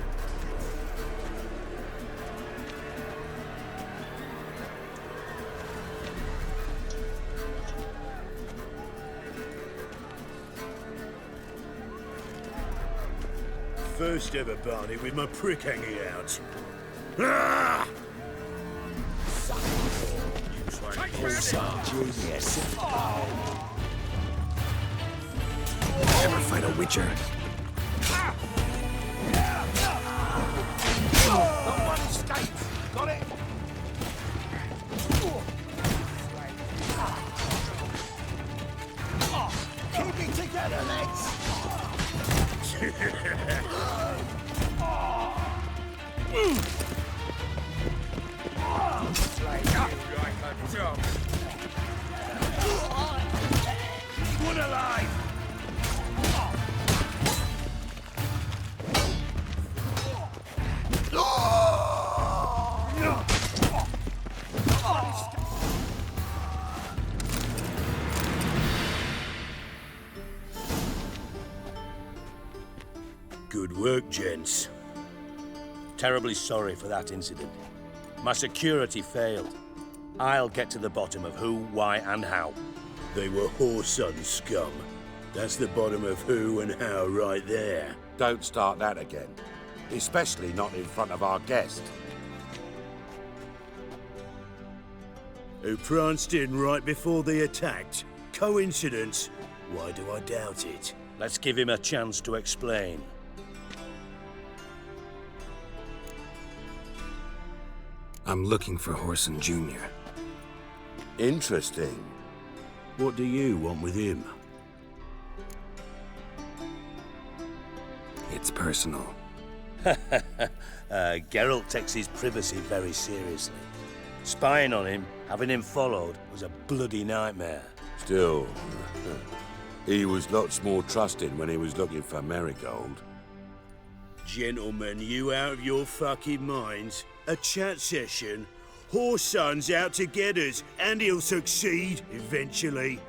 First ever party with my prick hanging out. Ah! Ever fight a Witcher? One escape. Got it? Keep it together, lads. One alive. Good work, gents. Terribly sorry for that incident. My security failed. I'll get to the bottom of who, why, and how. They were Horson scum. That's the bottom of who and how right there. Don't start that again. Especially not in front of our guest. Who pranced in right before they attacked. Coincidence? Why do I doubt it? Let's give him a chance to explain. I'm looking for Horson Jr. Interesting. What do you want with him? It's personal. Geralt takes his privacy very seriously. Spying on him, having him followed, was a bloody nightmare. Still, he was lots more trusted when he was looking for Marigold. Gentlemen, you out of your fucking minds? A chat session? Whoreson's out to get us, and he'll succeed eventually.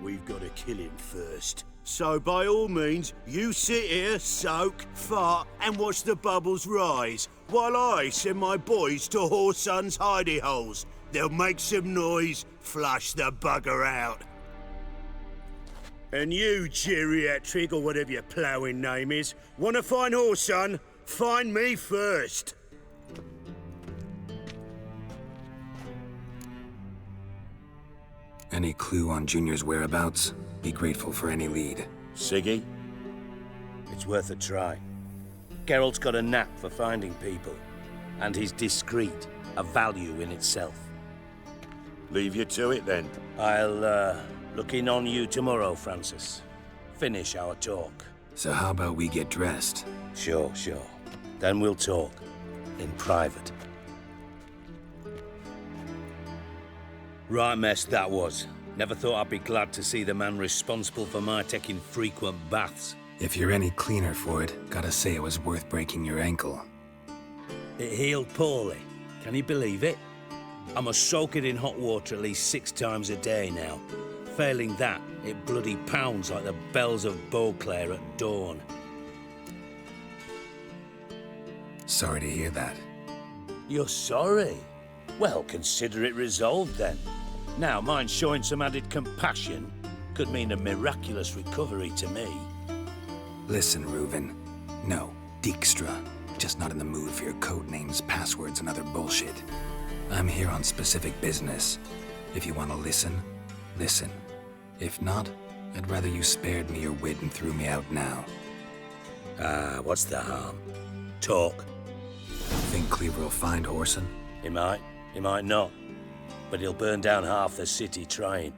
We've got to kill him first. So by all means, you sit here, soak, fart, and watch the bubbles rise, while I send my boys to Whoreson's hidey holes. They'll make some noise, flush the bugger out. And you, geriatric, or whatever your ploughing name is, want to find Whoreson? Find me first. Any clue on Junior's whereabouts? Be grateful for any lead. Siggy? It's worth a try. Geralt's got a knack for finding people. And he's discreet, a value in itself. Leave you to it, then. I'll, look in on you tomorrow, Francis. Finish our talk. So how about we get dressed? Sure. Then we'll talk. In private. Right mess that was. Never thought I'd be glad to see the man responsible for my taking frequent baths. If you're any cleaner for it, gotta say it was worth breaking your ankle. It healed poorly. Can you believe it? I must soak it in hot water at least 6 times a day now. Failing that, it bloody pounds like the bells of Beauclair at dawn. Sorry to hear that. You're sorry? Well, consider it resolved then. Now, mind showing some added compassion could mean a miraculous recovery to me. Listen, Reuven. No, Dijkstra. Just not in the mood for your code names, passwords, and other bullshit. I'm here on specific business. If you want to listen, listen. If not, I'd rather you spared me your wit and threw me out now. What's the harm? Talk. Think Cleaver will find Whoreson? He might not. But he'll burn down half the city trying.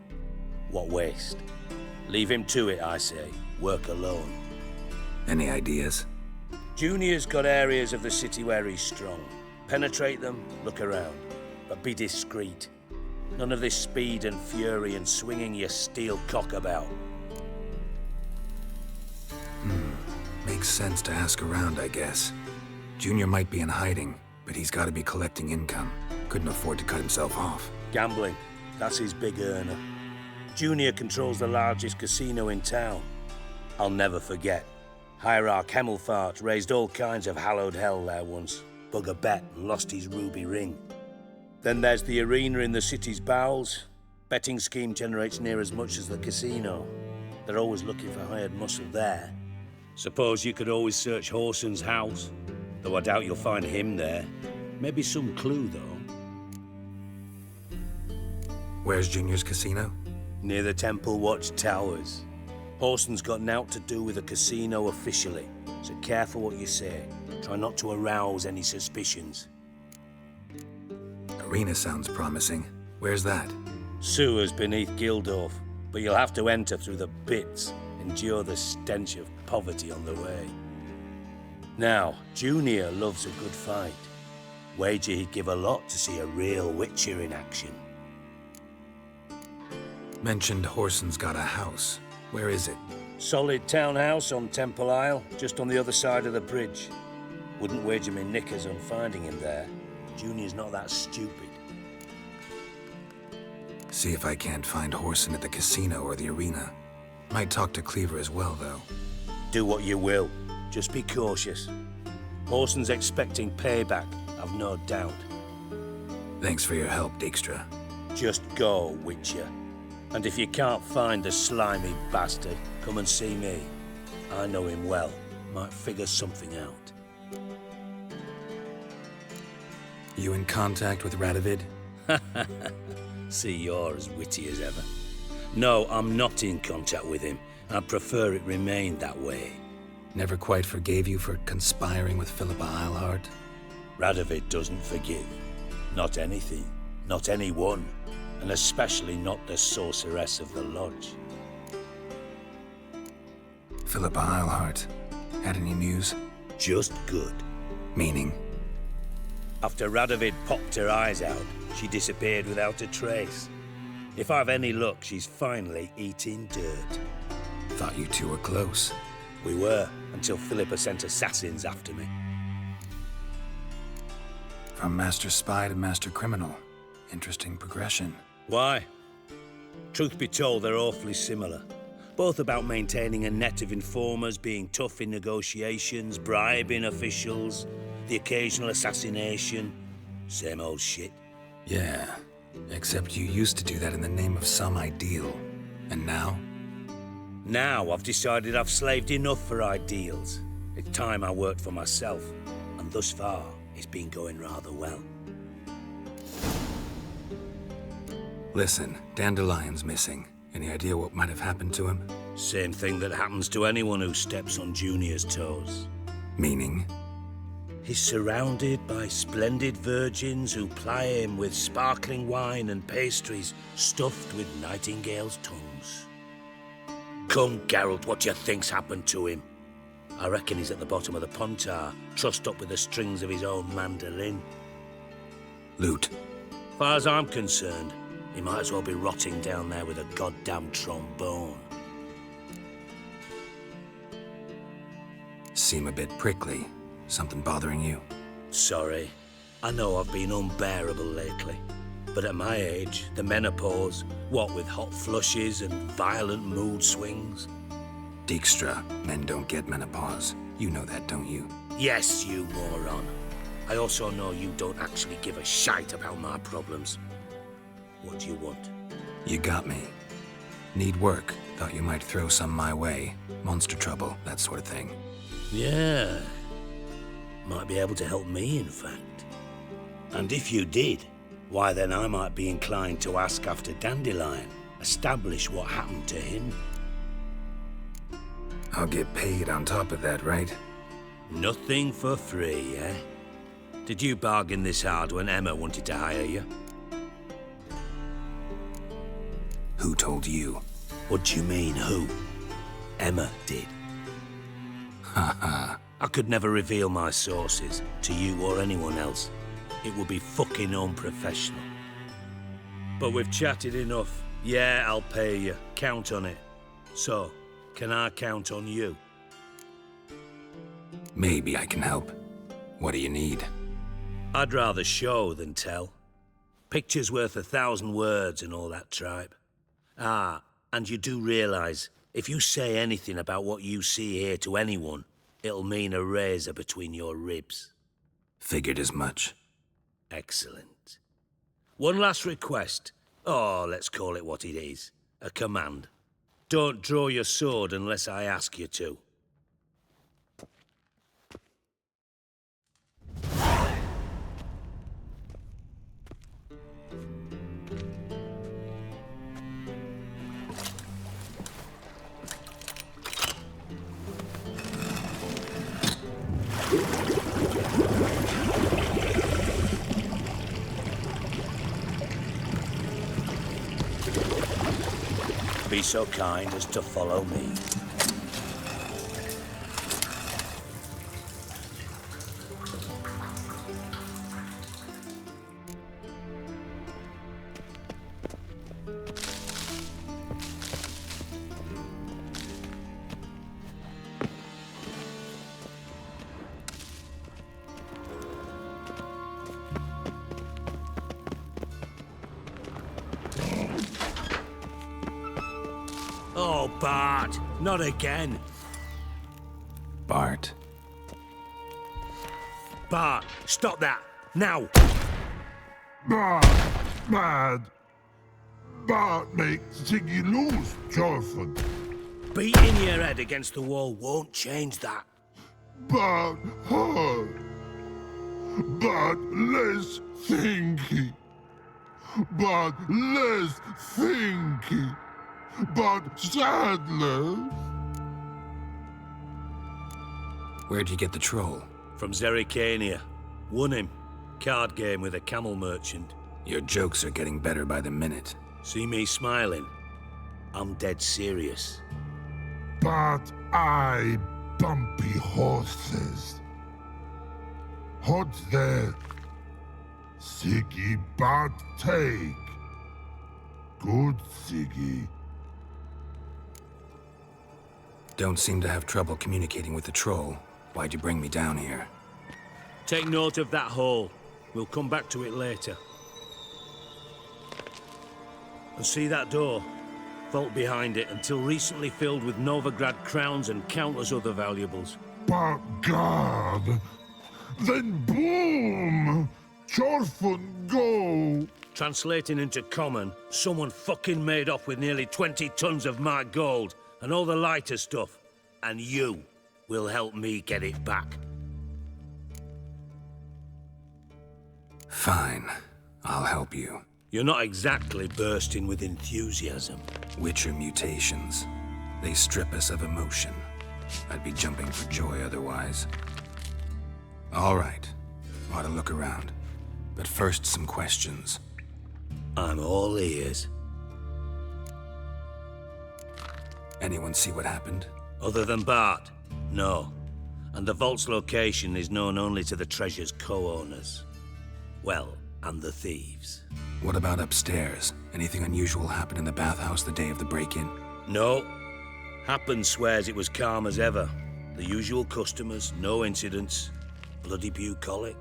What waste? Leave him to it, I say. Work alone. Any ideas? Junior's got areas of the city where he's strong. Penetrate them, look around. But be discreet. None of this speed and fury and swinging your steel cock about. Makes sense to ask around, I guess. Junior might be in hiding, but he's got to be collecting income. Couldn't afford to cut himself off. Gambling. That's his big earner. Junior controls the largest casino in town. I'll never forget. Hierarch Hemmelfart raised all kinds of hallowed hell there once. Bug a bet and lost his ruby ring. Then there's the arena in the city's bowels. Betting scheme generates near as much as the casino. They're always looking for hired muscle there. Suppose you could always search Whoreson's house. Though I doubt you'll find him there. Maybe some clue, though. Where's Junior's casino? Near the Temple Watch Towers. Whoreson's got naught to do with the casino officially, so careful what you say. Try not to arouse any suspicions. Arena sounds promising. Where's that? Sewers beneath Gildorf, but you'll have to enter through the bits, endure the stench of poverty on the way. Now, Junior loves a good fight. Wager he'd give a lot to see a real Witcher in action. Mentioned Whoreson's got a house. Where is it? Solid townhouse on Temple Isle, just on the other side of the bridge. Wouldn't wager me knickers on finding him there. Junior's not that stupid. See if I can't find Whoreson at the casino or the arena. Might talk to Cleaver as well, though. Do what you will. Just be cautious. Whoreson's expecting payback, I've no doubt. Thanks for your help, Dijkstra. Just go, Witcher. And if you can't find the slimy bastard, come and see me. I know him well. Might figure something out. You in contact with Radovid? See, you're as witty as ever. No, I'm not in contact with him. I'd prefer it remained that way. Never quite forgave you for conspiring with Philippa Eilhart? Radovid doesn't forgive. Not anything. Not anyone. And especially not the sorceress of the lodge. Philippa Eilhart. Had any news? Just good. Meaning? After Radovid popped her eyes out, she disappeared without a trace. If I've any luck, she's finally eating dirt. Thought you two were close. We were, until Philippa sent assassins after me. From master spy to master criminal. Interesting progression. Why? Truth be told, they're awfully similar. Both about maintaining a net of informers, being tough in negotiations, bribing officials, the occasional assassination. Same old shit. Yeah, except you used to do that in the name of some ideal. And now? Now I've decided I've slaved enough for ideals. It's time I worked for myself, and thus far, it's been going rather well. Listen, Dandelion's missing. Any idea what might have happened to him? Same thing that happens to anyone who steps on Junior's toes. Meaning? He's surrounded by splendid virgins who ply him with sparkling wine and pastries stuffed with nightingales' tongues. Come, Geralt, what do you think's happened to him? I reckon he's at the bottom of the Pontar, trussed up with the strings of his own mandolin. Loot. Far as I'm concerned, he might as well be rotting down there with a goddamn trombone. Seem a bit prickly. Something bothering you? Sorry. I know I've been unbearable lately. But at my age, the menopause, what with hot flushes and violent mood swings. Dijkstra, men don't get menopause. You know that, don't you? Yes, you moron. I also know you don't actually give a shite about my problems. What do you want? You got me. Need work. Thought you might throw some my way. Monster trouble, that sort of thing. Yeah. Might be able to help me, in fact. And if you did, why then I might be inclined to ask after Dandelion. Establish what happened to him. I'll get paid on top of that, right? Nothing for free, eh? Did you bargain this hard when Emma wanted to hire you? Who told you? What do you mean, who? Emma did. Haha. I could never reveal my sources to you or anyone else. It would be fucking unprofessional. But we've chatted enough. Yeah, I'll pay you. Count on it. So, can I count on you? Maybe I can help. What do you need? I'd rather show than tell. Picture's worth 1,000 words and all that tripe. Ah, and you do realise, if you say anything about what you see here to anyone, it'll mean a razor between your ribs. Figured as much. Excellent. One last request. Oh, let's call it what it is. A command. Don't draw your sword unless I ask you to. Be so kind as to follow me. Oh, Bart, not again. Bart. Bart, stop that, now. Bad. Bart makes Ziggy lose, Jonathan. Beating your head against the wall won't change that. Bart hurt. Bart less thinky. Bart less thinky. But sadly... Where'd you get the troll? From Zerrikania. Won him. Card game with a camel merchant. Your jokes are getting better by the minute. See me smiling? I'm dead serious. But I bumpy horses. Hot there. Ziggy Bart take. Good Ziggy. Don't seem to have trouble communicating with the troll. Why'd you bring me down here? Take note of that hole. We'll come back to it later. And see that door? Vault behind it, until recently filled with Novigrad crowns and countless other valuables. But God, then boom! Chorfun go! Translating into common, someone fucking made off with nearly 20 tons of my gold and all the lighter stuff. And you will help me get it back. Fine. I'll help you. You're not exactly bursting with enthusiasm. Witcher mutations. They strip us of emotion. I'd be jumping for joy otherwise. All right. Ought to look around. But first, some questions. I'm all ears. Anyone see what happened? Other than Bart? No. And the vault's location is known only to the treasure's co-owners. Well, and the thieves. What about upstairs? Anything unusual happen in the bathhouse the day of the break-in? No. Happen swears it was calm as ever. The usual customers, no incidents. Bloody bucolic.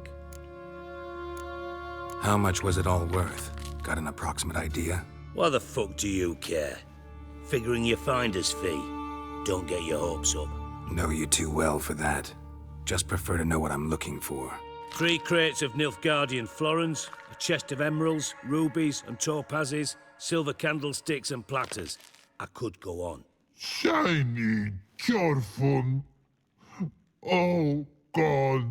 How much was it all worth? Got an approximate idea? Why the fuck do you care? Figuring your finder's fee. Don't get your hopes up. Know you too well for that. Just prefer to know what I'm looking for. 3 crates of Nilfgaardian florins, a chest of emeralds, rubies and topazes, silver candlesticks and platters. I could go on. Shiny Chorfun. Oh, God.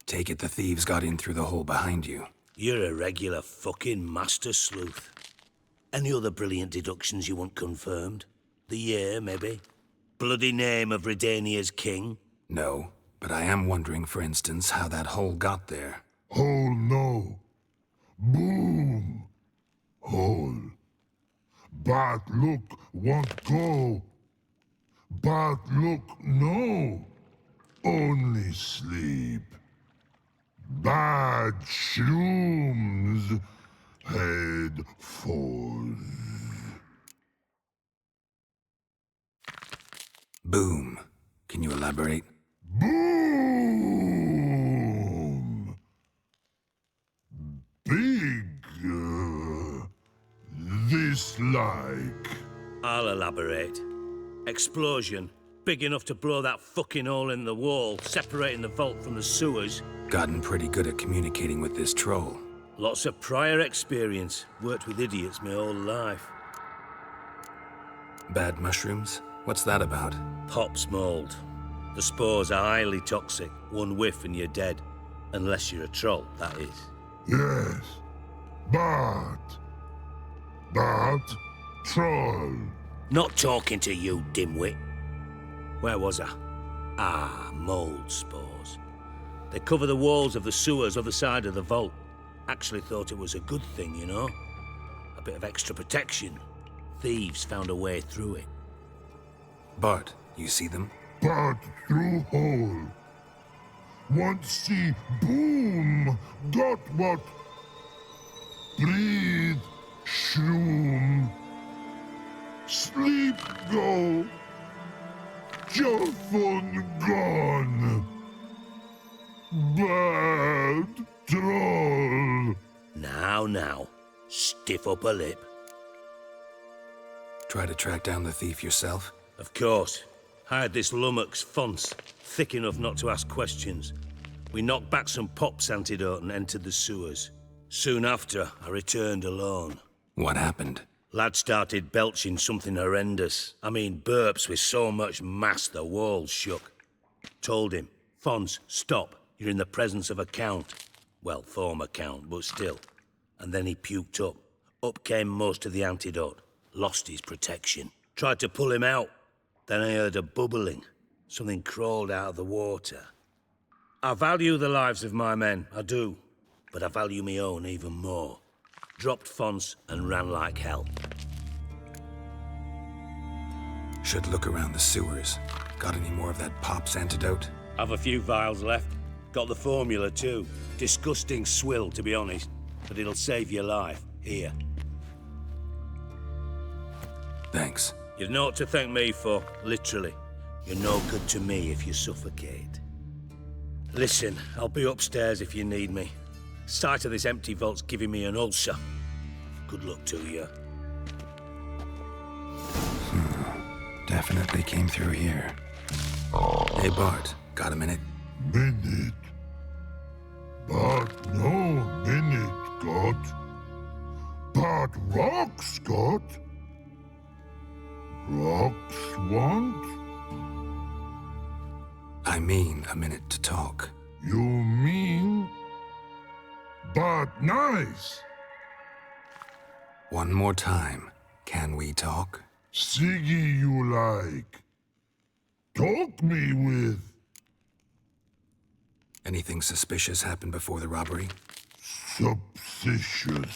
Take it the thieves got in through the hole behind you. You're a regular fucking master sleuth. Any other brilliant deductions you want confirmed? The year, maybe? Bloody name of Redania's king? No, but I am wondering, for instance, how that hole got there. Hole no. Boom. Hole. But look, won't go. But look, no. Only sleep. Bad shrooms. Head falls. Boom. Can you elaborate? Boom! Big. This like. I'll elaborate. Explosion. Big enough to blow that fucking hole in the wall, separating the vault from the sewers. Gotten pretty good at communicating with this troll. Lots of prior experience. Worked with idiots my whole life. Bad mushrooms? What's that about? Pop's mold. The spores are highly toxic. One whiff and you're dead. Unless you're a troll, that is. Yes. But troll. Not talking to you, dimwit. Where was I? Ah, mold spores. They cover the walls of the sewers other side of the vault. Actually thought it was a good thing, you know? A bit of extra protection. Thieves found a way through it. Bart, you see them? But through hole. Want see boom. Got what? Breathe. Shroom. Sleep go. Chorfun gone. Bad troll. Now. Stiff upper lip. Try to track down the thief yourself? Of course. Hired this lummox, Fons, thick enough not to ask questions. We knocked back some Pop's antidote and entered the sewers. Soon after, I returned alone. What happened? Lad started belching something horrendous. I mean, burps with so much mass the walls shook. Told him, Fons, stop. You're in the presence of a count. Well, former count, but still. And then he puked up. Up came most of the antidote. Lost his protection. Tried to pull him out. Then I heard a bubbling. Something crawled out of the water. I value the lives of my men, I do. But I value my own even more. Dropped Fons and ran like hell. Should look around the sewers. Got any more of that Pop's antidote? Have a few vials left. Got the formula too. Disgusting swill, to be honest. But it'll save your life. Here. Thanks. You've naught to thank me for, literally. You're no good to me if you suffocate. Listen, I'll be upstairs if you need me. Sight of this empty vault's giving me an ulcer. Good luck to you. Definitely came through here. Hey, Bart, got a minute? Minute. But no minute, got. But rocks, got. Rocks want? I mean a minute to talk. You mean? But nice. One more time. Can we talk? Siggy you like. Talk me with. Anything suspicious happened before the robbery? Suspicious.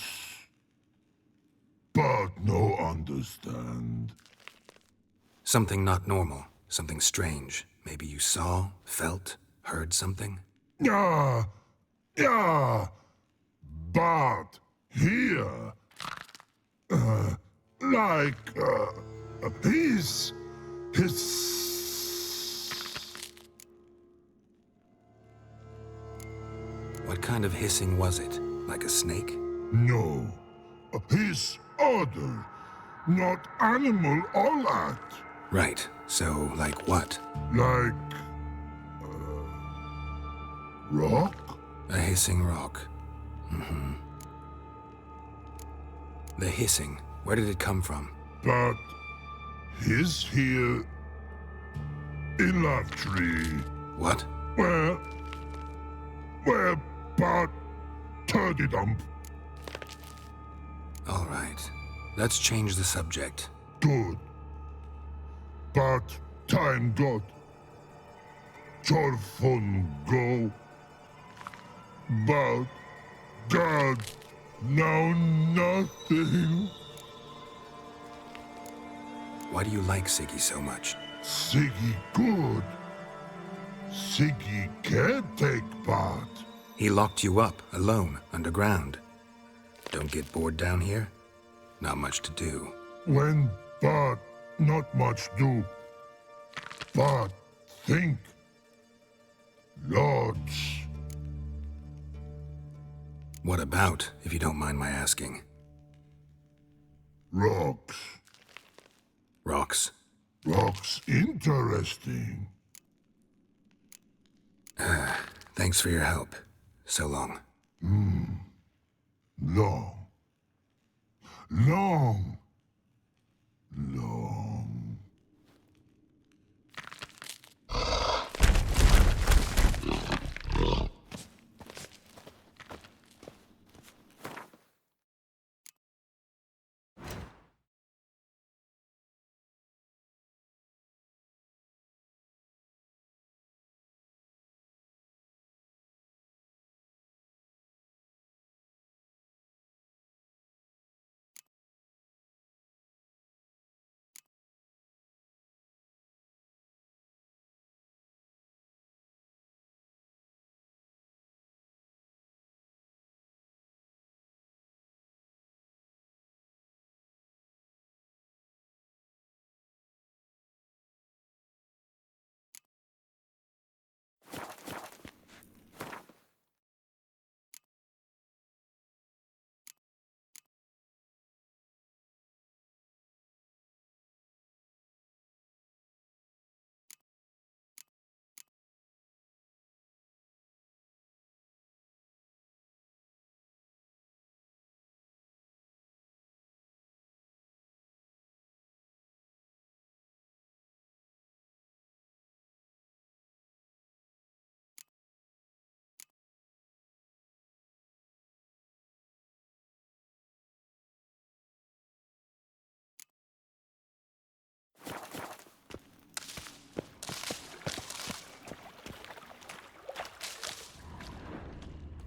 But no understand. Something not normal. Something strange. Maybe you saw, felt, heard something? Yeah. But here. His. What kind of hissing was it? Like a snake? No. His other. Not animal all that. Right. So, like what? Like. Rock? A hissing rock. Mm-hmm. The hissing. Where did it come from? But. His here. In love tree. What? Well, but. Turdy dump. All right. Let's change the subject. Good. But time got. Jorfun go. But God, now nothing. Why do you like Siggy so much? Siggy good. Siggy can't take part. He locked you up, alone, underground. Don't get bored down here? Not much to do. When but not much do. But think. Lots. What about, if you don't mind my asking? Rocks. Rocks? Rocks interesting. Thanks for your help. So long. Long. Long. Long.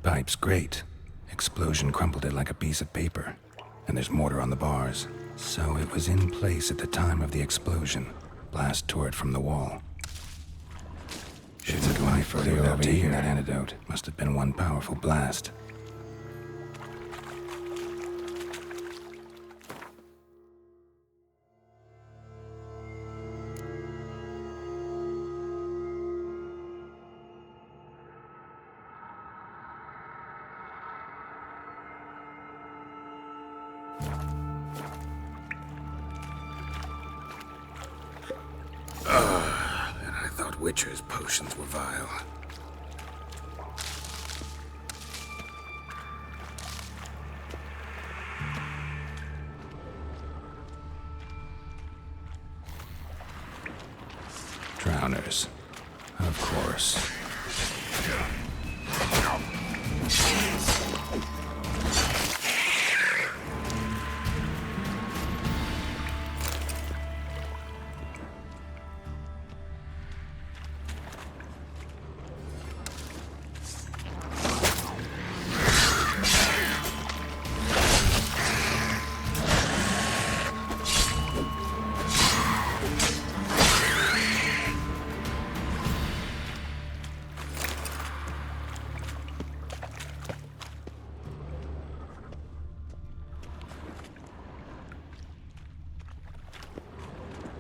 Pipe's great. Explosion crumpled it like a piece of paper. And there's mortar on the bars. So it was in place at the time of the explosion. Blast tore it from the wall. Shouldn't go any further without taking that antidote. Must have been one powerful blast. Witcher's potions were vile. Drowners, of course.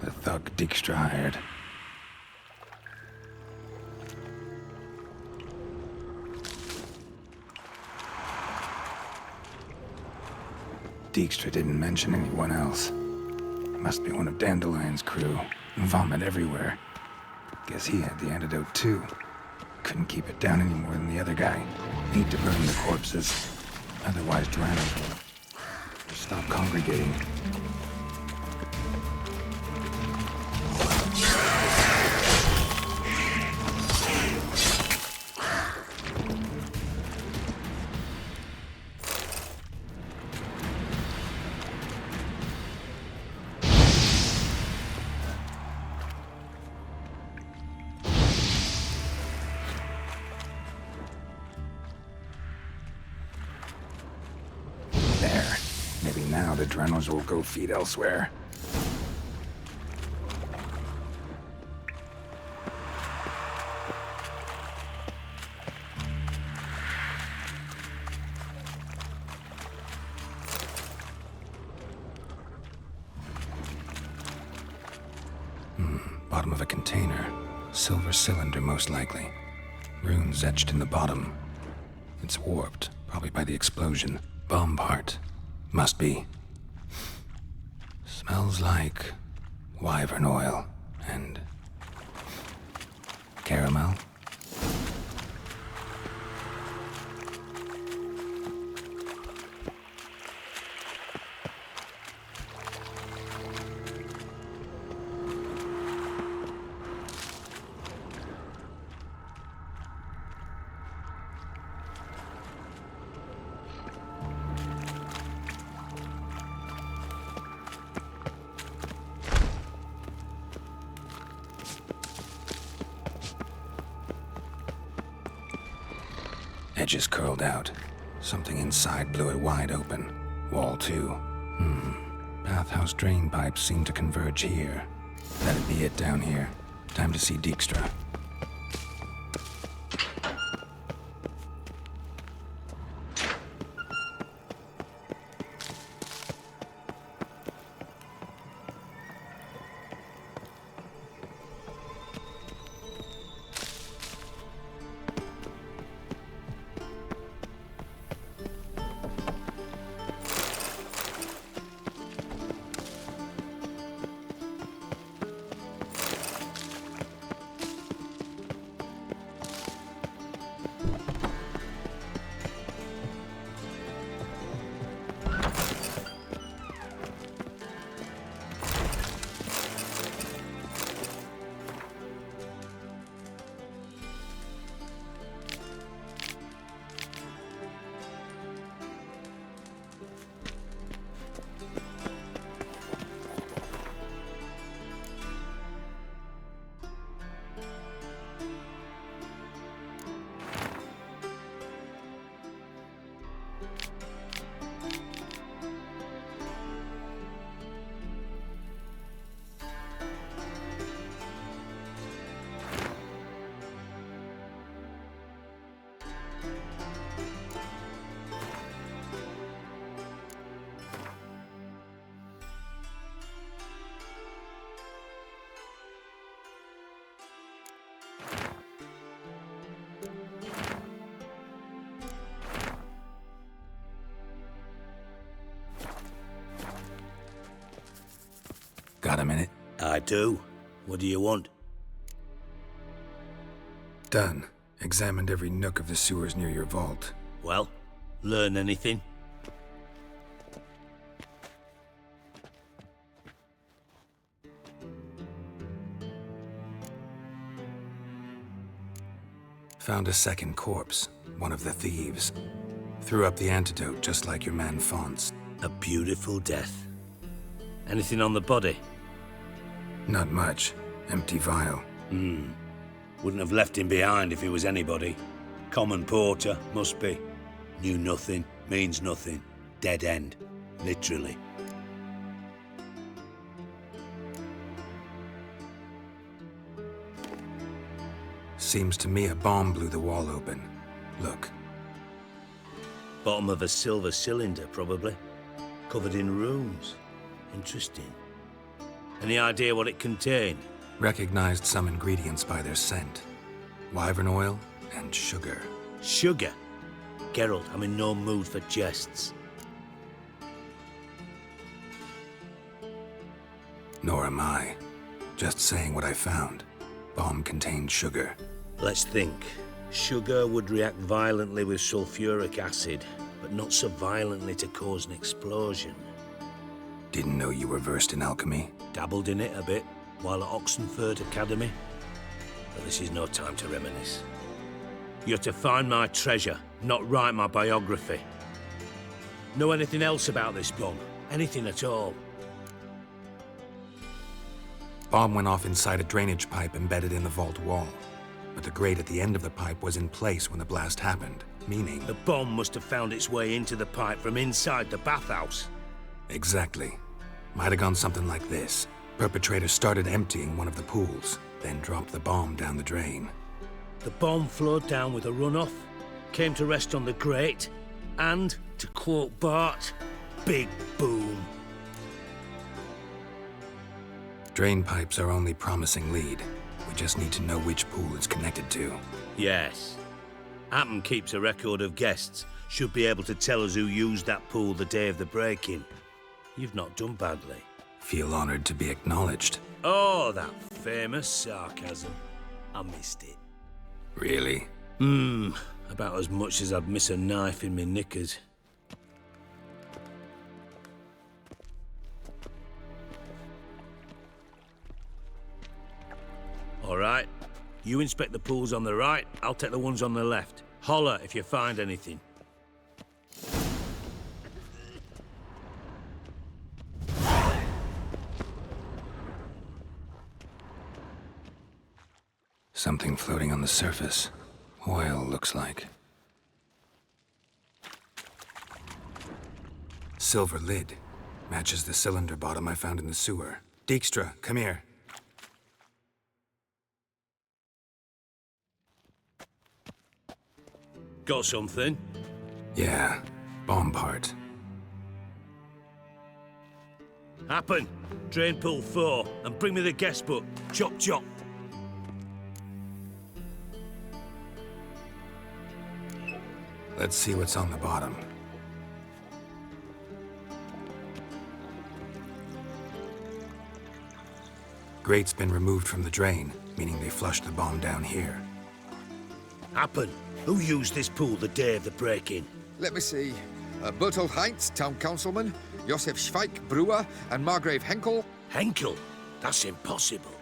The thug Dijkstra hired. Dijkstra didn't mention anyone else. Must be one of Dandelion's crew. Vomit everywhere. Guess he had the antidote too. Couldn't keep it down any more than the other guy. Need to burn the corpses. Otherwise drowners will stop congregating. Maybe now the Drenors will go feed elsewhere. Bottom of a container. Silver cylinder, most likely. Runes etched in the bottom. It's warped, probably by the explosion. Bomb part. Must be. Smells like wyvern oil and caramel. Edges curled out. Something inside blew it wide open. Wall too. Bathhouse drain pipes seem to converge here. That'd be it down here. Time to see Dijkstra. Got a minute? I do. What do you want? Done. Examined every nook of the sewers near your vault. Well, learn anything? Found a second corpse, one of the thieves. Threw up the antidote just like your man Fonts. A beautiful death. Anything on the body? Not much. Empty vial. Wouldn't have left him behind if he was anybody. Common porter, must be. Knew nothing, means nothing. Dead end. Literally. Seems to me a bomb blew the wall open. Look. Bottom of a silver cylinder, probably. Covered in runes. Interesting. Any idea what it contained? Recognized some ingredients by their scent. Wyvern oil and sugar. Sugar? Geralt, I'm in no mood for jests. Nor am I. Just saying what I found. Bomb contained sugar. Let's think. Sugar would react violently with sulfuric acid, but not so violently to cause an explosion. Didn't know you were versed in alchemy. Dabbled in it a bit, while at Oxenford Academy. But this is no time to reminisce. You're to find my treasure, not write my biography. Know anything else about this bomb? Anything at all? Bomb went off inside a drainage pipe embedded in the vault wall. But the grate at the end of the pipe was in place when the blast happened, meaning... The bomb must have found its way into the pipe from inside the bathhouse. Exactly. Might have gone something like this. Perpetrator started emptying one of the pools, then dropped the bomb down the drain. The bomb flowed down with a runoff, came to rest on the grate, and, to quote Bart, big boom. Drain pipes are only promising lead. We just need to know which pool it's connected to. Yes. Hampton keeps a record of guests. Should be able to tell us who used that pool the day of the break-in. You've not done badly. Feel honored to be acknowledged. Oh, that famous sarcasm. I missed it. Really? About as much as I'd miss a knife in my knickers. All right. You inspect the pools on the right, I'll take the ones on the left. Holler if you find anything. Something floating on the surface. Oil, looks like. Silver lid. Matches the cylinder bottom I found in the sewer. Dijkstra, come here. Got something? Yeah, bomb part. Happen. Drain pool 4, and bring me the guest book. Chop chop. Let's see what's on the bottom. Grate's been removed from the drain, meaning they flushed the bomb down here. Happen. Who used this pool the day of the break-in? Let me see. Bertold Heinz, town councilman, Josef Schweik, brewer, and Margrave Henkel. Henkel? That's impossible.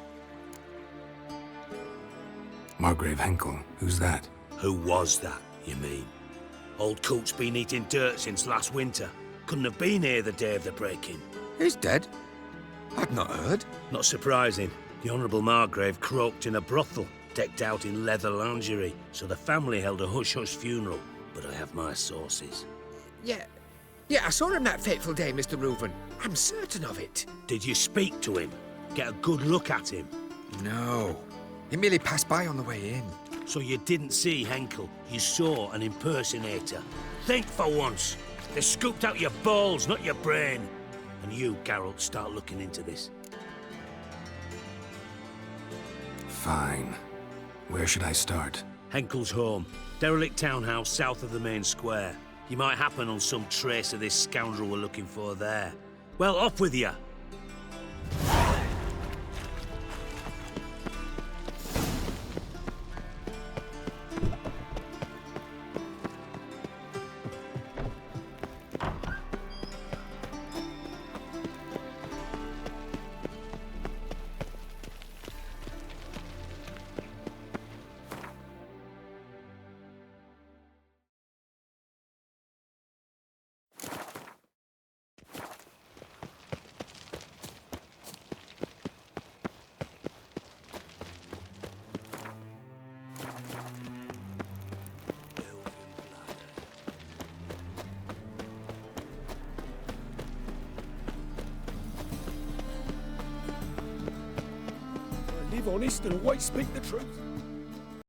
Margrave Henkel? Who's that? Who was that, you mean? Old Coot's been eating dirt since last winter. Couldn't have been here the day of the break-in. He's dead? I'd not heard. Not surprising. The Honourable Margrave croaked in a brothel, decked out in leather lingerie, so the family held a hush-hush funeral. But I have my sources. Yeah, I saw him that fateful day, Mr. Reuven. I'm certain of it. Did you speak to him? Get a good look at him? No. He merely passed by on the way in. So you didn't see Henkel, you saw an impersonator. Think for once. They scooped out your balls, not your brain. And you, Geralt, start looking into this. Fine. Where should I start? Henkel's home. Derelict townhouse south of the main square. You might happen on some trace of this scoundrel we're looking for there. Well, off with you. honest and white speak the truth.